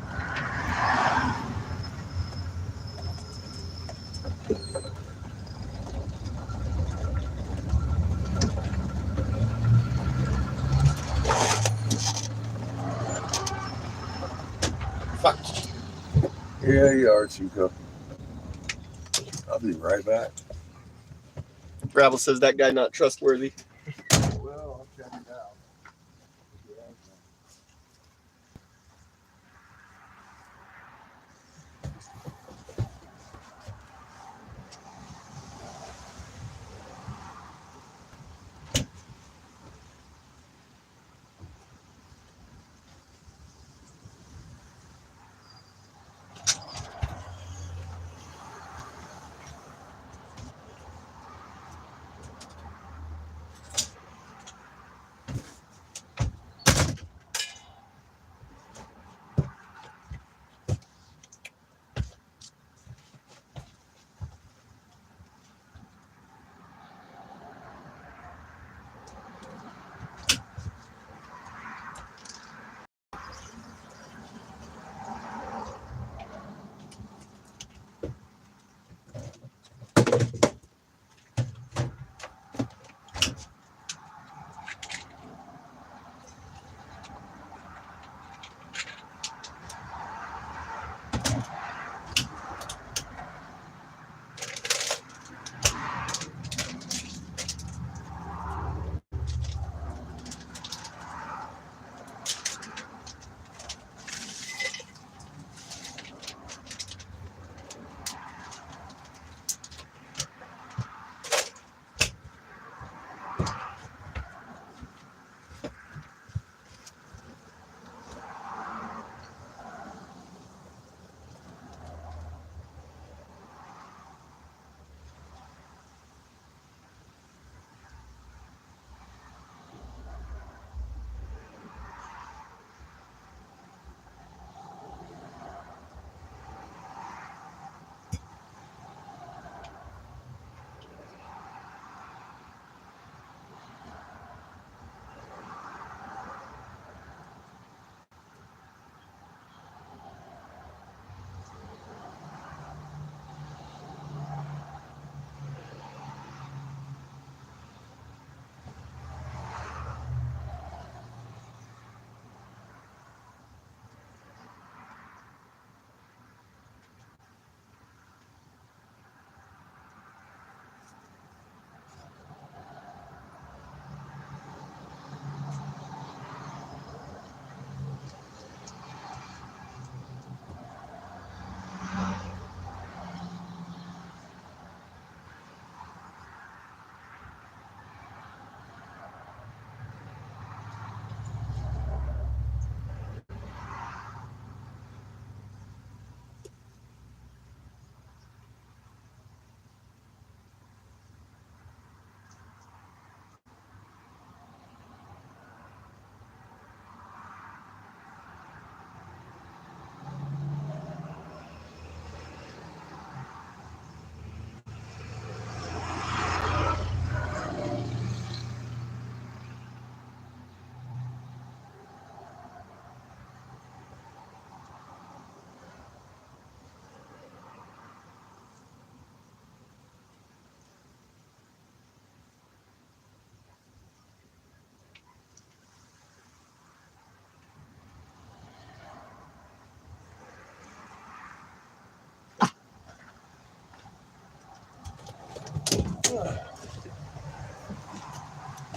Fuck. Yeah, you are, Chico. I'll be right back. Rabble says that guy not trustworthy. Well, I'll check it out.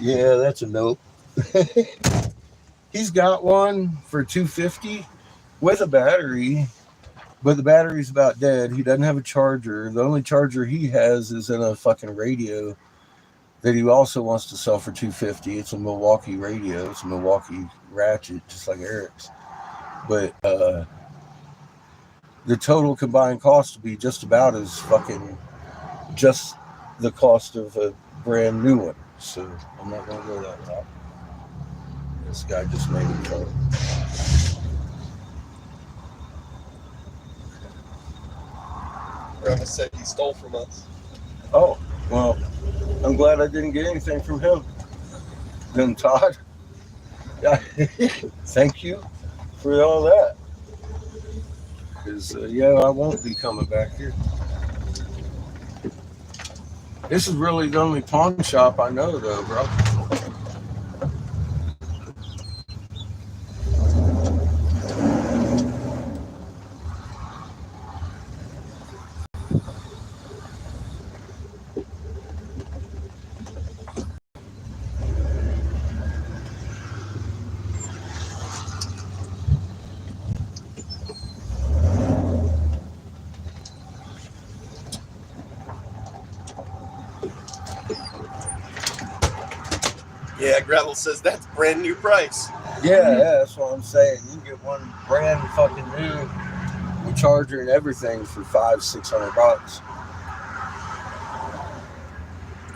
Yeah, that's a nope. He's got one for $250 with a battery, but the battery's about dead. He doesn't have a charger. The only charger he has is in a fucking radio that he also wants to sell for $250. It's a Milwaukee radio. It's a Milwaukee Ratchet, just like Eric's. But the total combined cost would be just about as fucking just the cost of a brand new one. So I'm not going to go that route. This guy just made it go. Grandma said he stole from us. Oh, well, I'm glad I didn't get anything from him. Then Todd, thank you for all that. Because, yeah, I won't be coming back here. This is really the only pawn shop I know, though, bro. Yeah, Gravel says that's brand new price. Yeah, that's what I'm saying. You can get one brand fucking new with charger and everything for $500-600.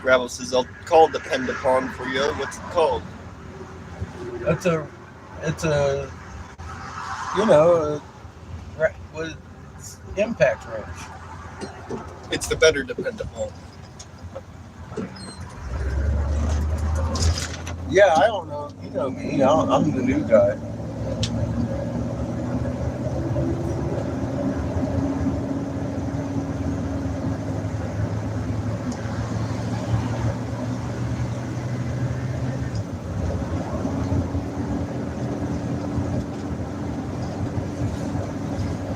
Gravel says I'll call Depend Upon for you. What's it called? It's a, you know, with impact wrench. It's the better Depend Upon. Yeah, I don't know. You know me. I'm the new guy.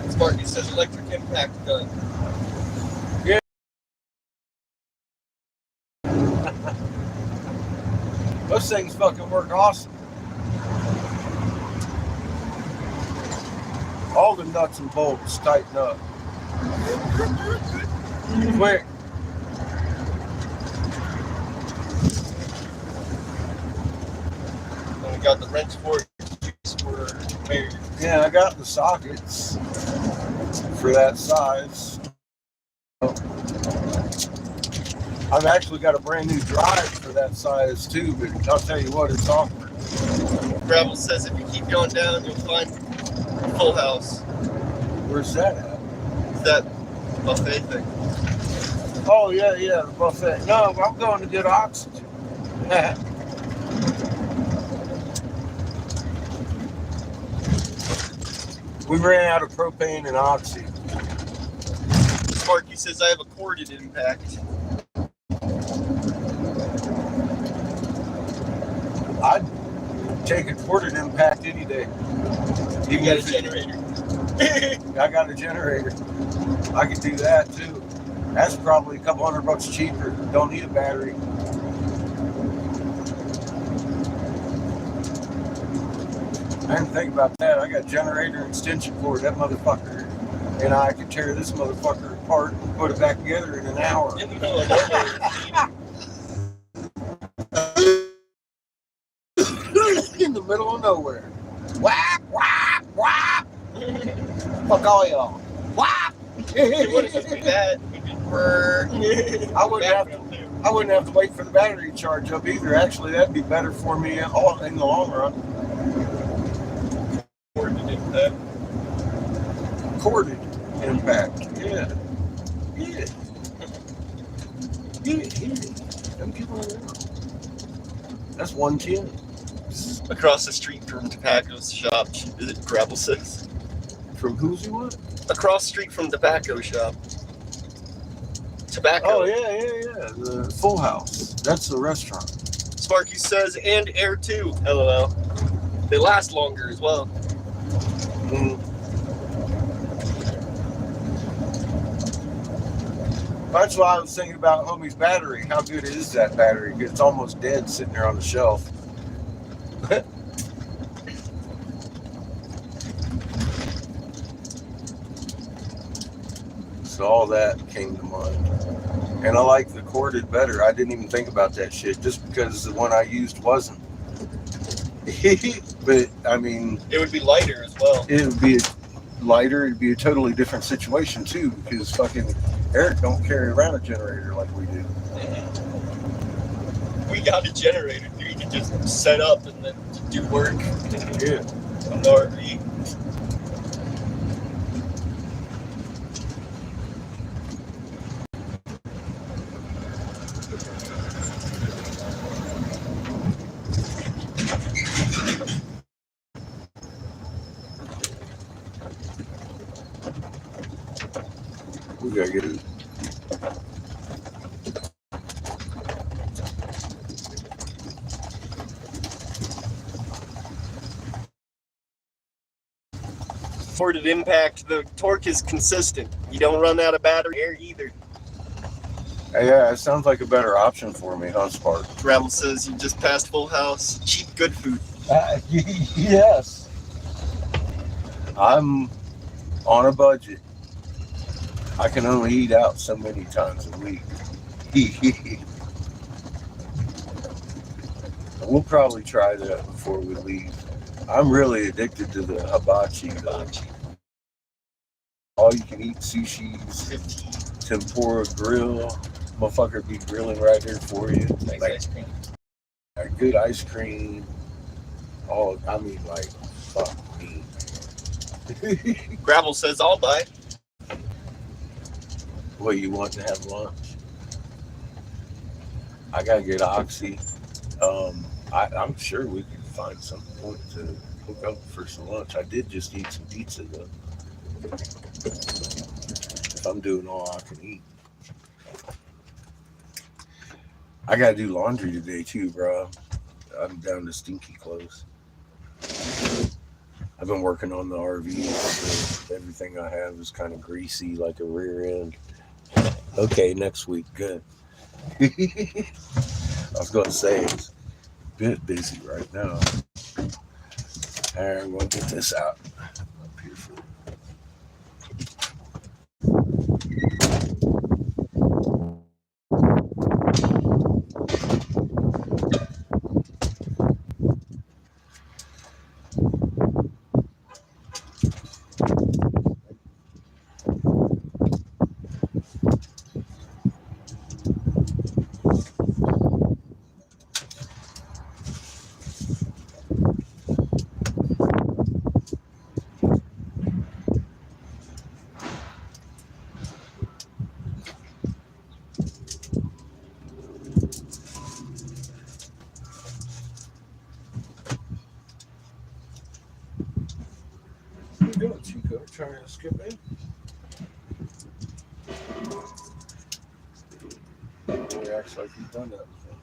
Sparky says electric impact gun. Those things fucking work awesome. All the nuts and bolts tighten up. Quick. And we got the wrench for it. For Mary. Yeah, I got the sockets for that size. I've actually got a brand new drive for that size too, but I'll tell you what, it's awkward. Gravel says if you keep going down, you'll find Full House. Where's that at? It's that buffet thing. Oh, yeah, the buffet. No, I'm going to get oxygen. We ran out of propane and oxy. Sparky says I have a corded impact. I'd take a corded impact any day. You got a generator. I got a generator. I could do that too. That's probably a couple $100 cheaper. Don't need a battery. I didn't think about that. I got a generator and extension cord. That motherfucker. And I could tear this motherfucker apart and put it back together in an hour. In the middle of nowhere. In the middle of nowhere. Whap, whap, whap. Fuck all y'all. Whap. It wouldn't just be that. It'd be brrr. I wouldn't have to wait for the battery to charge up either. Actually, that'd be better for me in the long run. Corded impact. Corded impact. Yeah. Them people around. That's 110. Across the street from Tobacco's shop, is it Gravel says? From who's you want? Across the street from Tobacco shop. Tobacco. Oh, yeah. The Full House. That's the restaurant. Sparky says, and Air 2. LOL. They last longer as well. Mm. That's why I was thinking about homie's battery. How good is that battery? It's almost dead sitting there on the shelf. So all that came to mind. And I like the corded better. I didn't even think about that shit just because the one I used wasn't. But I mean, It would be lighter as well. it would be lighter. It'd be a totally different situation too, because fucking Eric don't carry around a generator like we do. We got a generator. You can just set up and then do work Yeah. on the RV. We gotta get it. Forwarded impact, the torque is consistent. You don't run out of battery air either. Yeah, it sounds like a better option for me, huh, Spark? Gravel says you just passed Full House. Cheap, good food. Yes. I'm on a budget. I can only eat out so many times a week. We'll probably try that before we leave. I'm really addicted to the hibachi. All you can eat sushis, 15. tempura grill. Motherfucker be grilling right here for you. Nice Like ice cream. a good ice cream. Oh, I mean, like, fuck me. Gravel says I'll buy. What, you want to have lunch? I gotta get Oxy. I'm sure we can find some point to hook up for some lunch. I did just eat some pizza though. If I'm doing all I can eat. I gotta do laundry today too, bro. I'm down to stinky clothes. I've been working on the RV, so everything I have is kind of greasy like a rear end. Okay, next week, good. I was gonna say it's a bit busy right now. All right, I'm gonna get this out up here for What are you doing, Chico? Trying to skip in? Boy acts like he's done that before.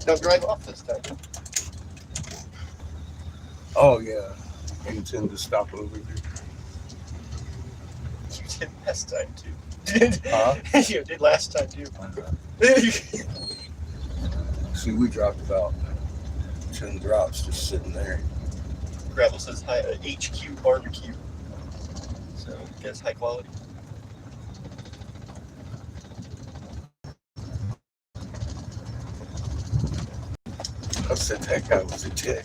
Don't drive off this time. Oh yeah, I intend to stop over here. You did last time too. Huh? You did last time too. See, we dropped about 10 drops just sitting there. Gravel says hi, HQ barbecue. So I guess high quality. I said that guy was a dick.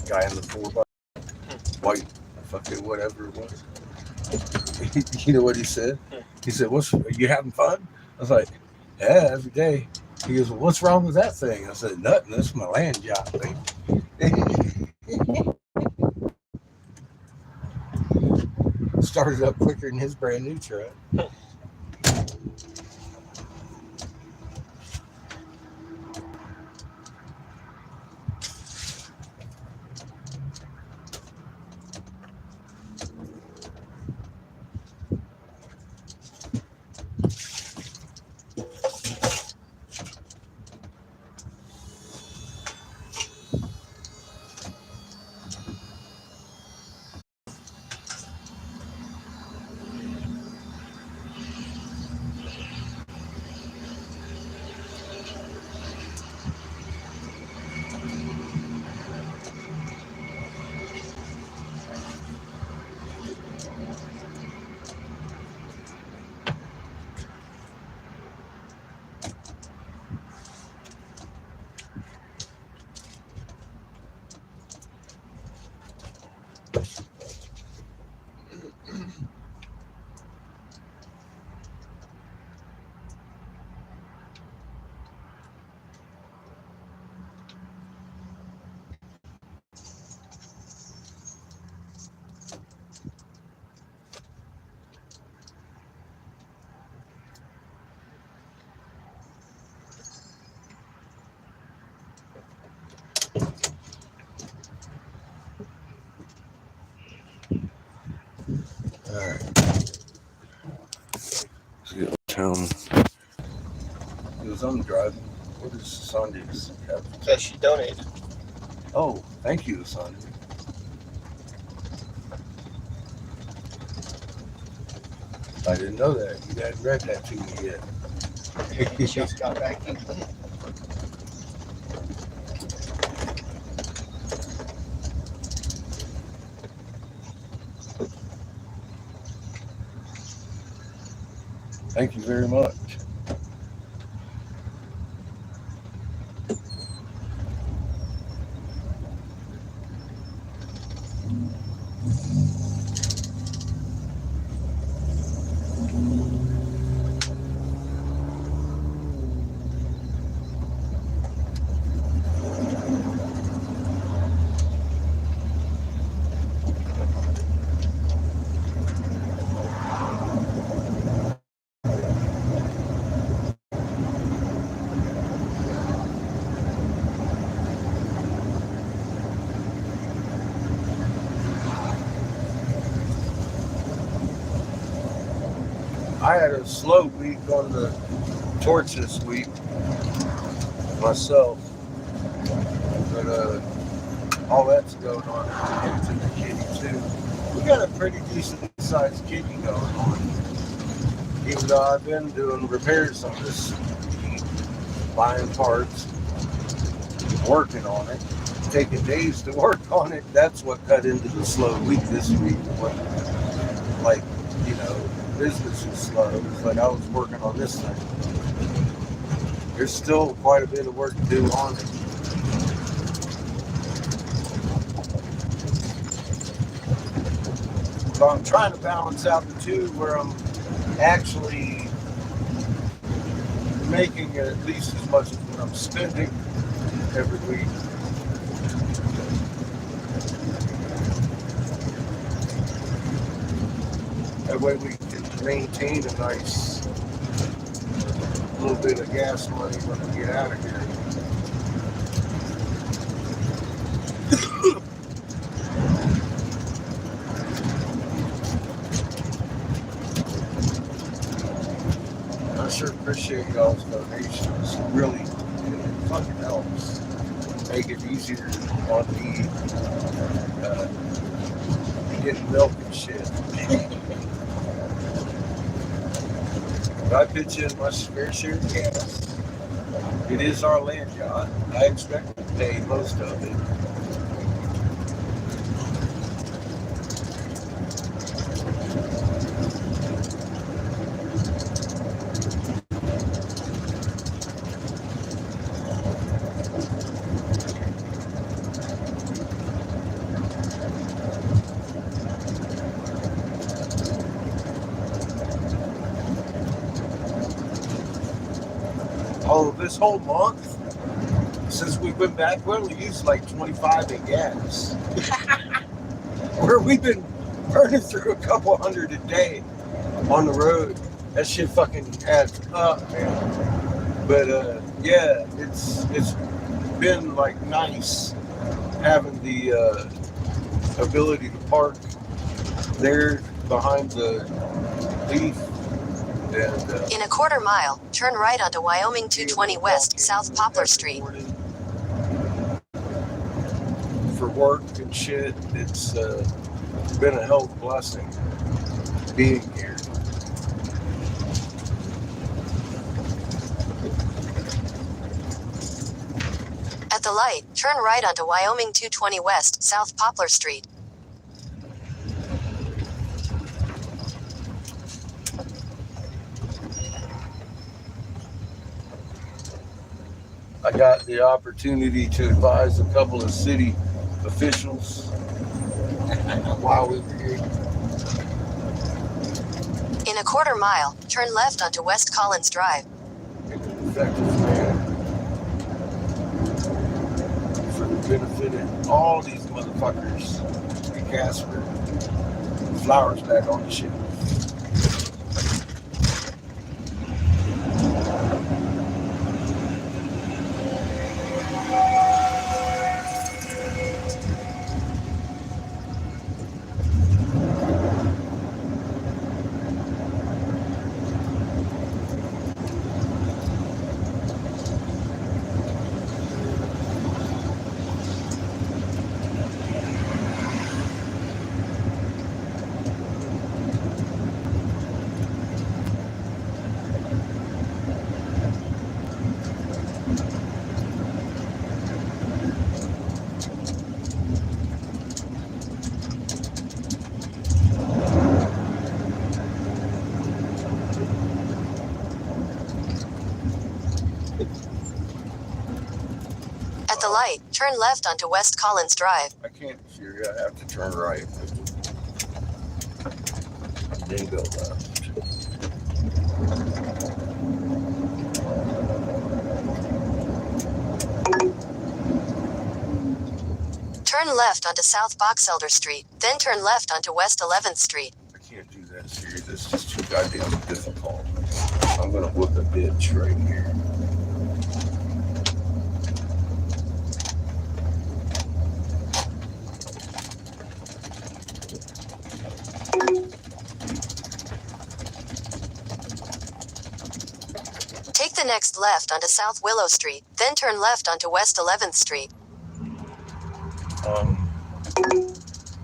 Guy in the 4x, white, fucking whatever it was. You know what he said? He said, "Are you having fun?" I was like, "Yeah, every day." He goes, "Well, what's wrong with that thing?" I said, "Nothing. That's my land job, baby." Started up quicker than his brand new truck. All right. See what town. Because I'm driving. What is Sunday's? Because she donated. Oh, thank you, Sunday. I didn't know that. You hadn't read that to me yet. He just got back. Thank you very much. I had a slow week on the torch this week myself, but all that's going on into the kitty too. We got a pretty decent sized kitty going on, even though I've been doing repairs on this, buying parts, working on it, taking days to work on it. That's what cut into the slow week this week. When, like, you know, business was slow. It's like I was working on this thing. There's still quite a bit of work to do on it. So I'm trying to balance out the two where I'm actually making at least as much as what I'm spending every week. That way we can maintain a nice little bit of gas money when we get out of here. I sure appreciate y'all's donations. Really. fucking helps make it easier on me getting milk and shit. But I pitch in my fair share of gas. It is our land yacht. I expect to pay most of it. Oh, this whole month, since we've been back, we only used like 25 in gas. Where we've been burning through a couple hundred a day on the road. That shit fucking adds up, man. But yeah, it's been like nice having the ability to park there behind the leaf. And, In a quarter mile, turn right onto Wyoming 220 West, South Poplar Street. For work and shit, it's been a hell of a blessing being here. At the light, turn right onto Wyoming 220 West, South Poplar Street. I got the opportunity to advise a couple of city officials while we were here. In a quarter mile, turn left onto West Collins Drive. In an effective manner for the benefit of all these motherfuckers in Casper. Flowers back on the shelf. At the light, turn left onto West Collins Drive. I can't see, I have to turn right. Then go left. Turn left onto South Boxelder Street, then turn left onto West 11th Street. I can't do that series. It's just too goddamn difficult. I'm gonna whoop a bitch right here. Take the next left onto South Willow Street, then turn left onto West 11th Street.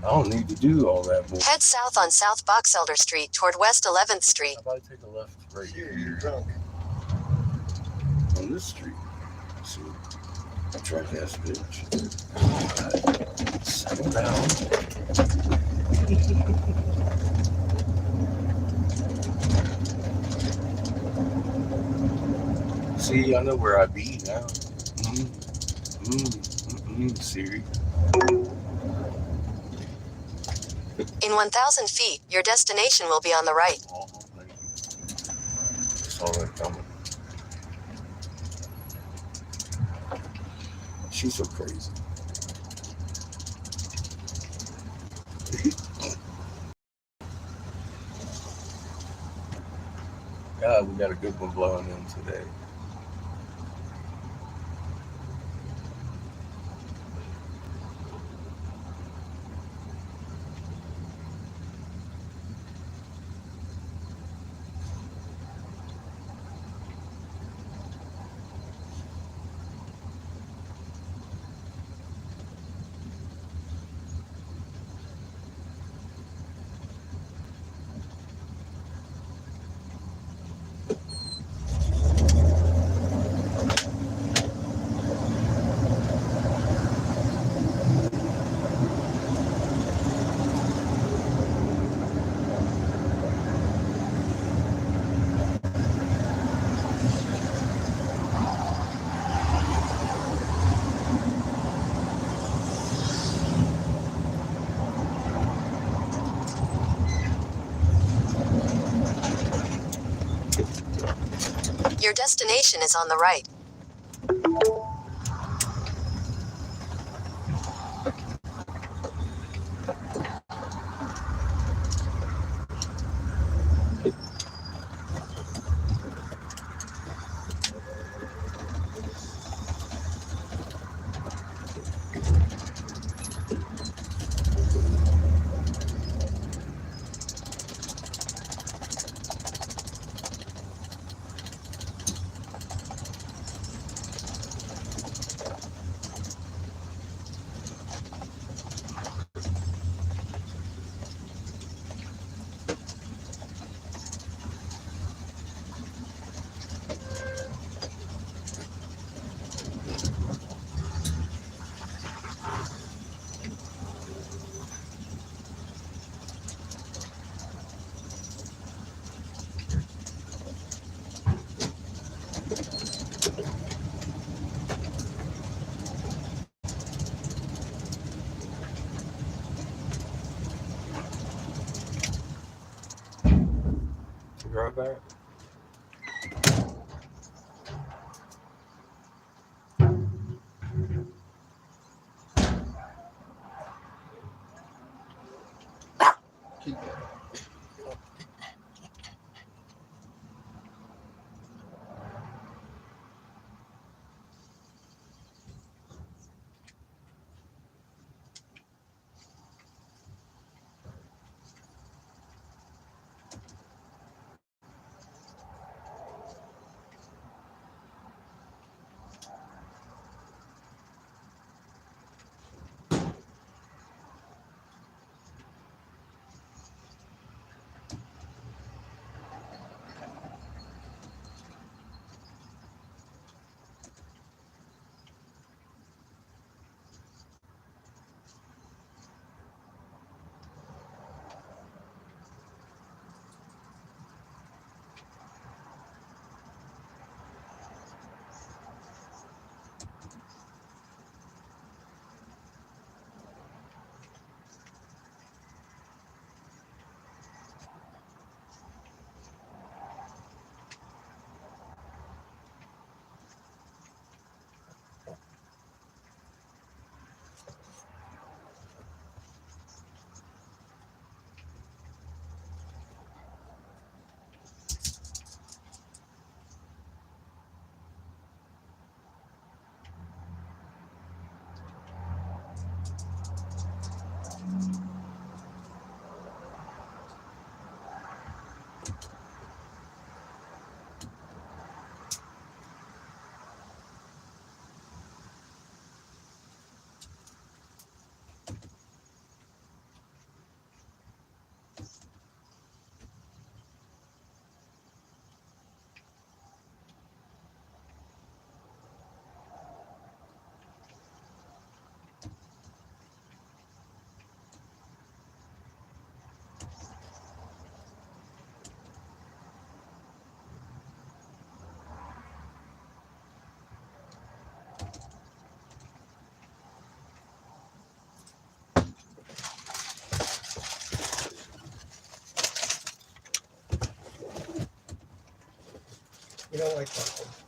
I don't need to do all that more. Head south on South Boxelder Street toward West 11th Street. How about I take a left right You're here drunk. on this street? See, a drunk ass bitch. Settle down. See, I know where I be now. Siri. In 1,000 feet, your destination will be on the right. Oh, thank you. Saw that coming. She's so crazy. God, we got a good one blowing in today. destination is on the right. Right back. You don't like that one.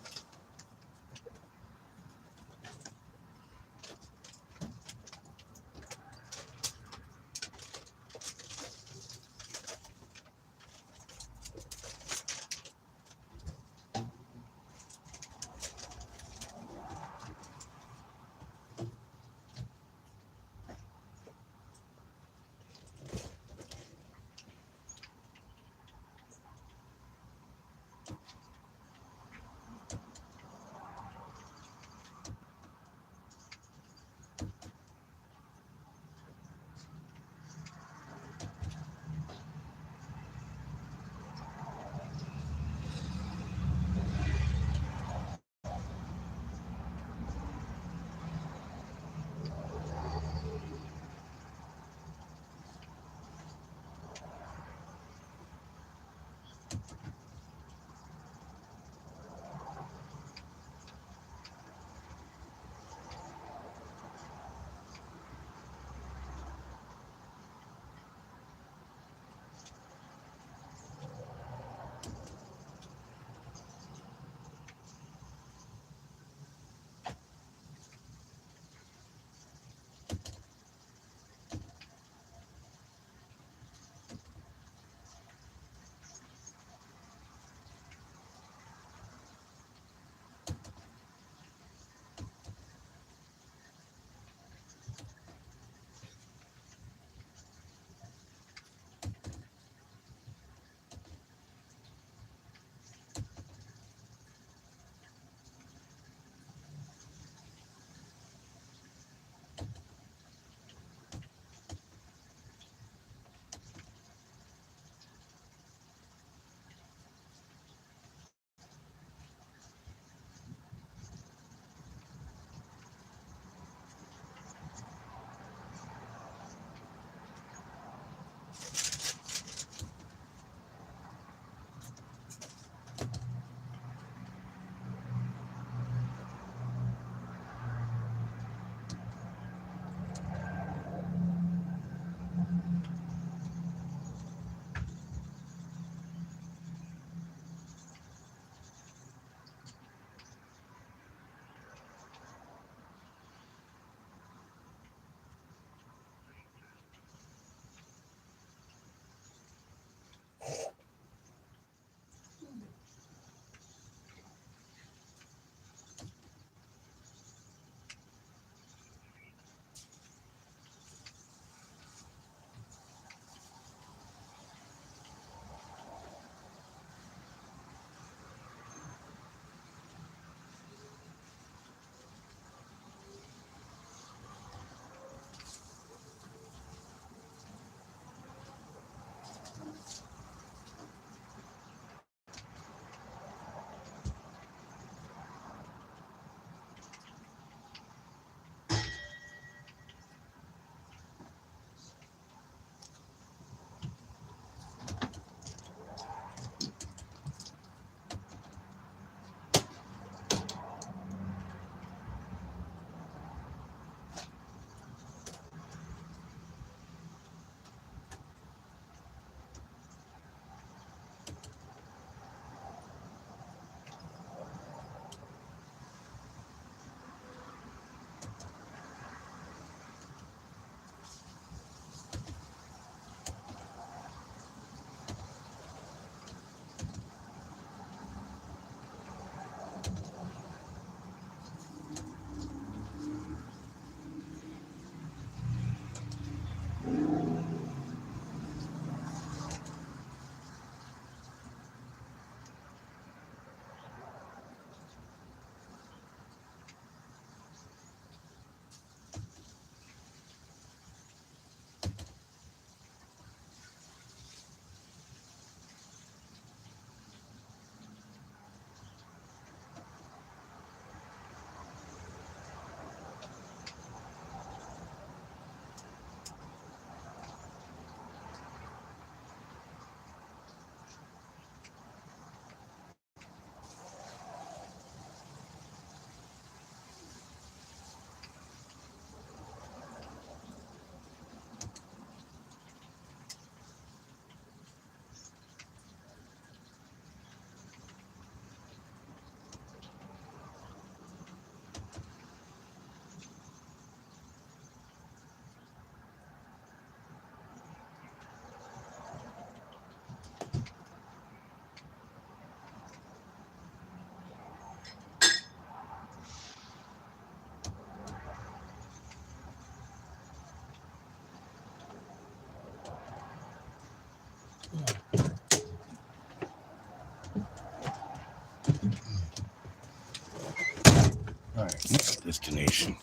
All right, next destination.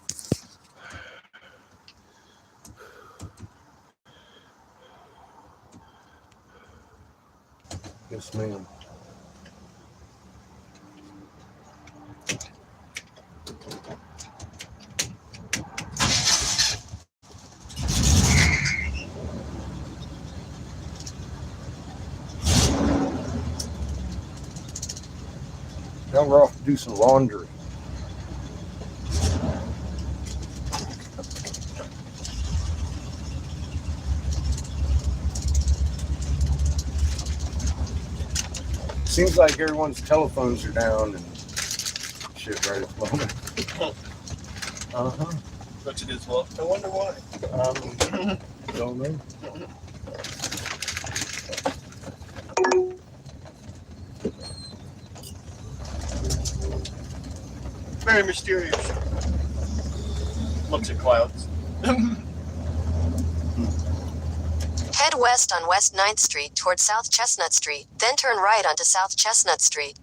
Yes, ma'am. Now we're off to do some laundry. Seems like everyone's telephones are down and shit right at the moment. Uh-huh. Such it is. Well, I wonder why. Don't know. Very mysterious. Looks at clouds. Head west on West 9th Street toward South Chestnut Street, then turn right onto South Chestnut Street.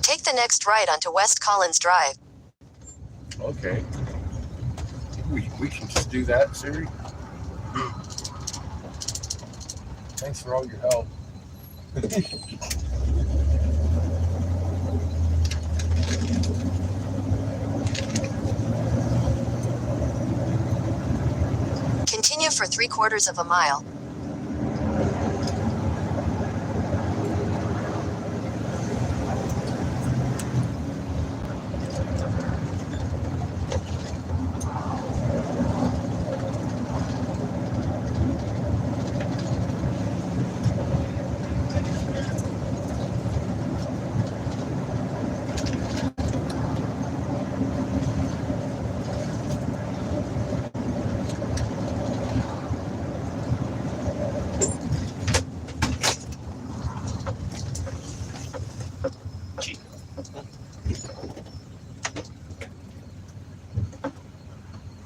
Take the next right onto West Collins Drive. Okay. We can just do that, Siri. Thanks for all your help. Continue for 3/4 of a mile.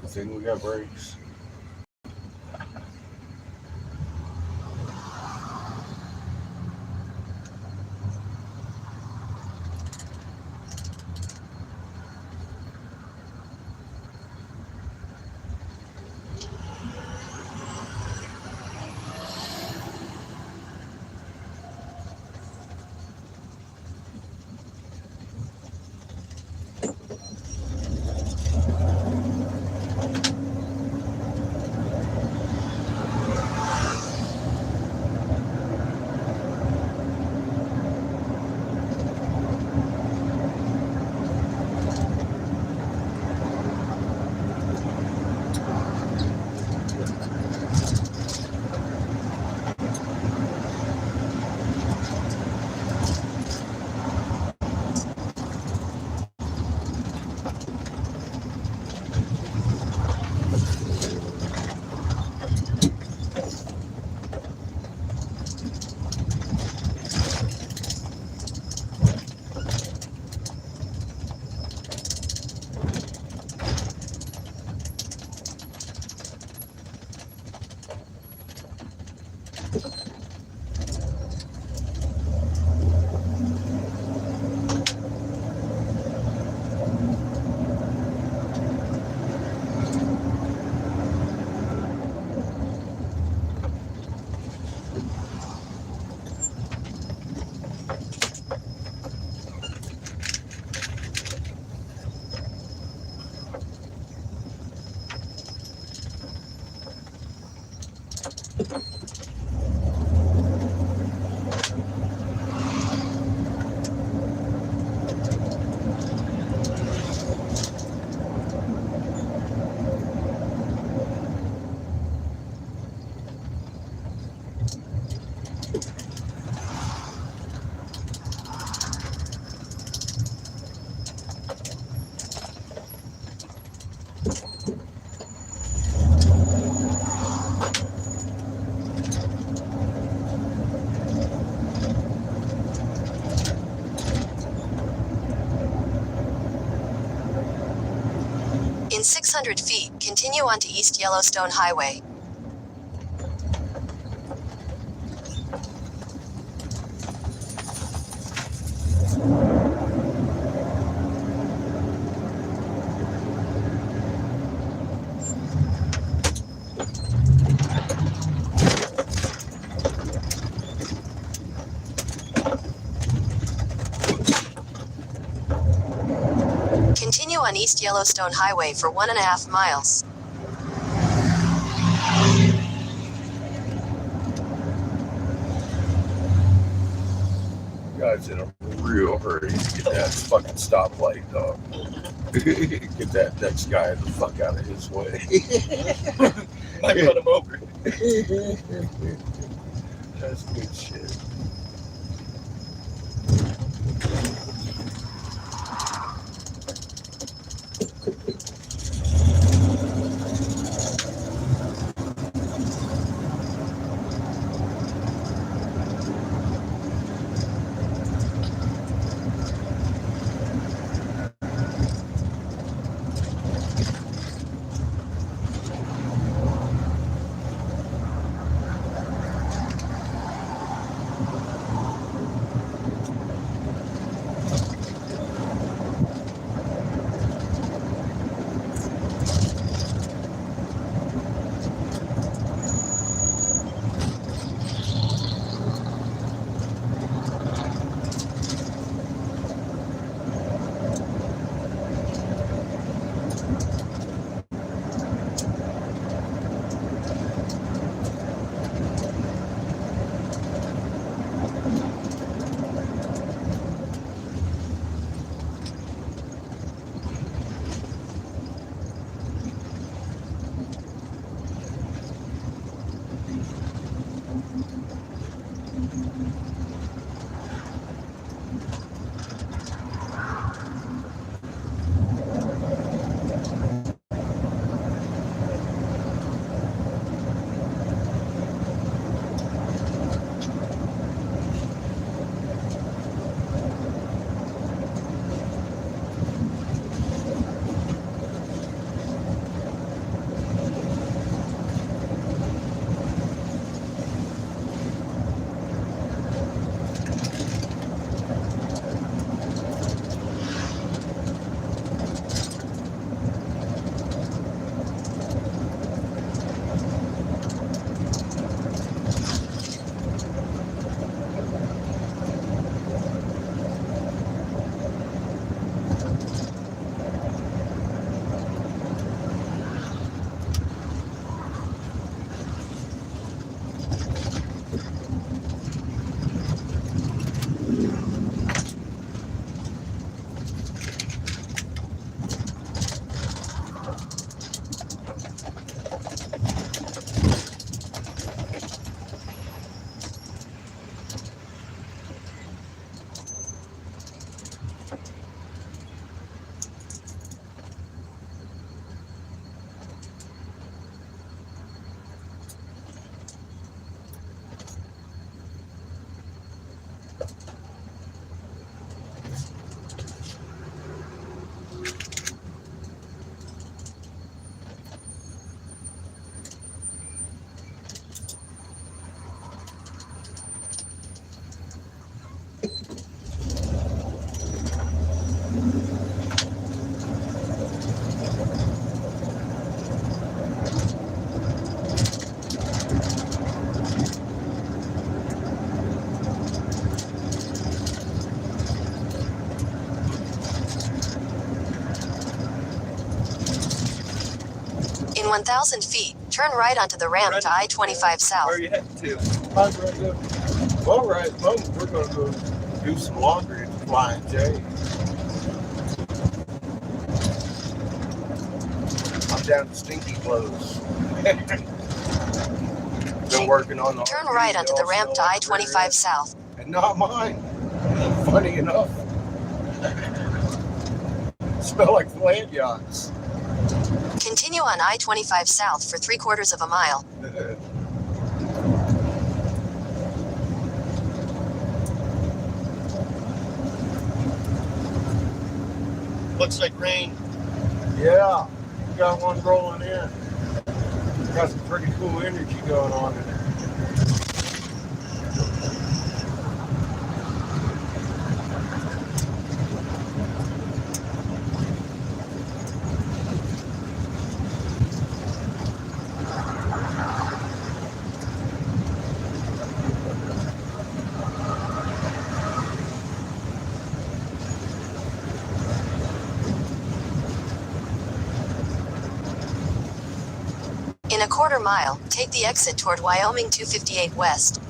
I think we got brakes. 600 feet, continue onto East Yellowstone Highway. Continue on East Yellowstone Highway for 1.5 miles. Guy's in a real hurry to get that fucking stoplight, dog. Get that next guy the fuck out of his way. I run him over. That's good shit. In 1,000 feet, turn right onto the ramp to I-25 South. Where are you heading to? I'm ready to. Well, right at the moment, we're going to go do some laundry at the Flying J. I'm down to stinky clothes. Been working on the Turn RV, right onto the they ramp all to smell I-25 like South. and not mine. Funny enough. Smell like land yachts. Continue on I-25 South for 3/4 of a mile. Looks like rain. Yeah, got one rolling in. Got some pretty cool energy going on in it. In a quarter mile, take the exit toward Wyoming 258 West.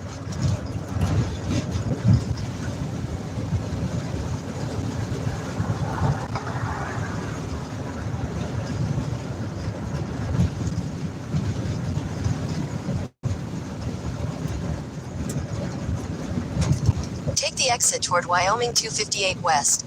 Take the exit toward Wyoming 258 West.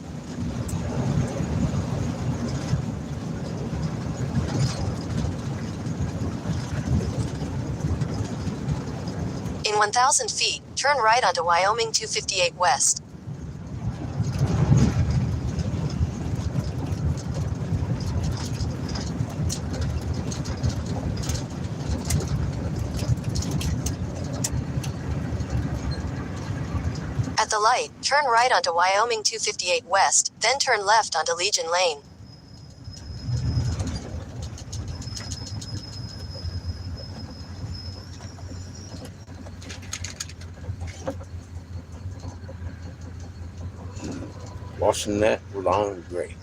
In 1,000 feet, turn right onto Wyoming 258 West. At the light, turn right onto Wyoming 258 West, then turn left onto Legion Lane. Washing that with on gray.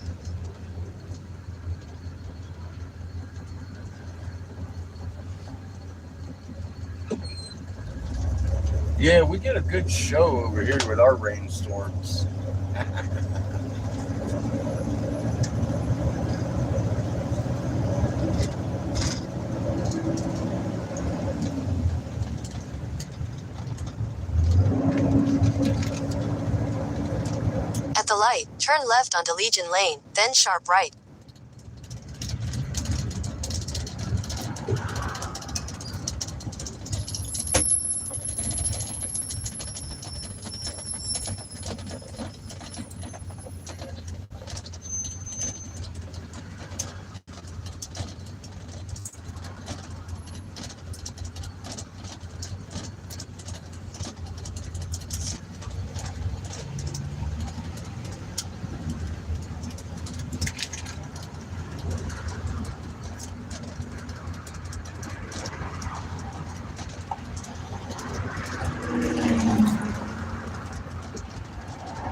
Yeah, we get a good show over here with our rainstorms. At the light, turn left onto Legion Lane, then sharp right.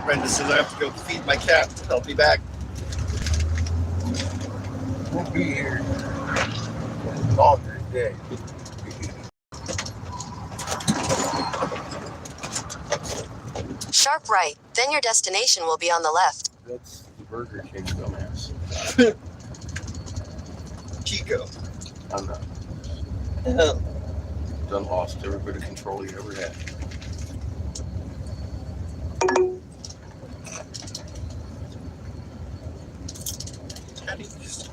Brenda says I have to go feed my cat. I'll be back. We'll be here longer today. Sharp right, then your destination will be on the left. That's the Burger King dumbass. Chico. I'm not. Hell. Done lost every bit of control he ever had. How do you just...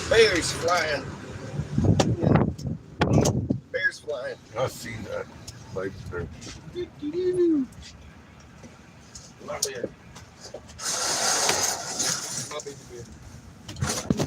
Bears flying. Bears flying. I see that. Like there. My beer. My baby beer.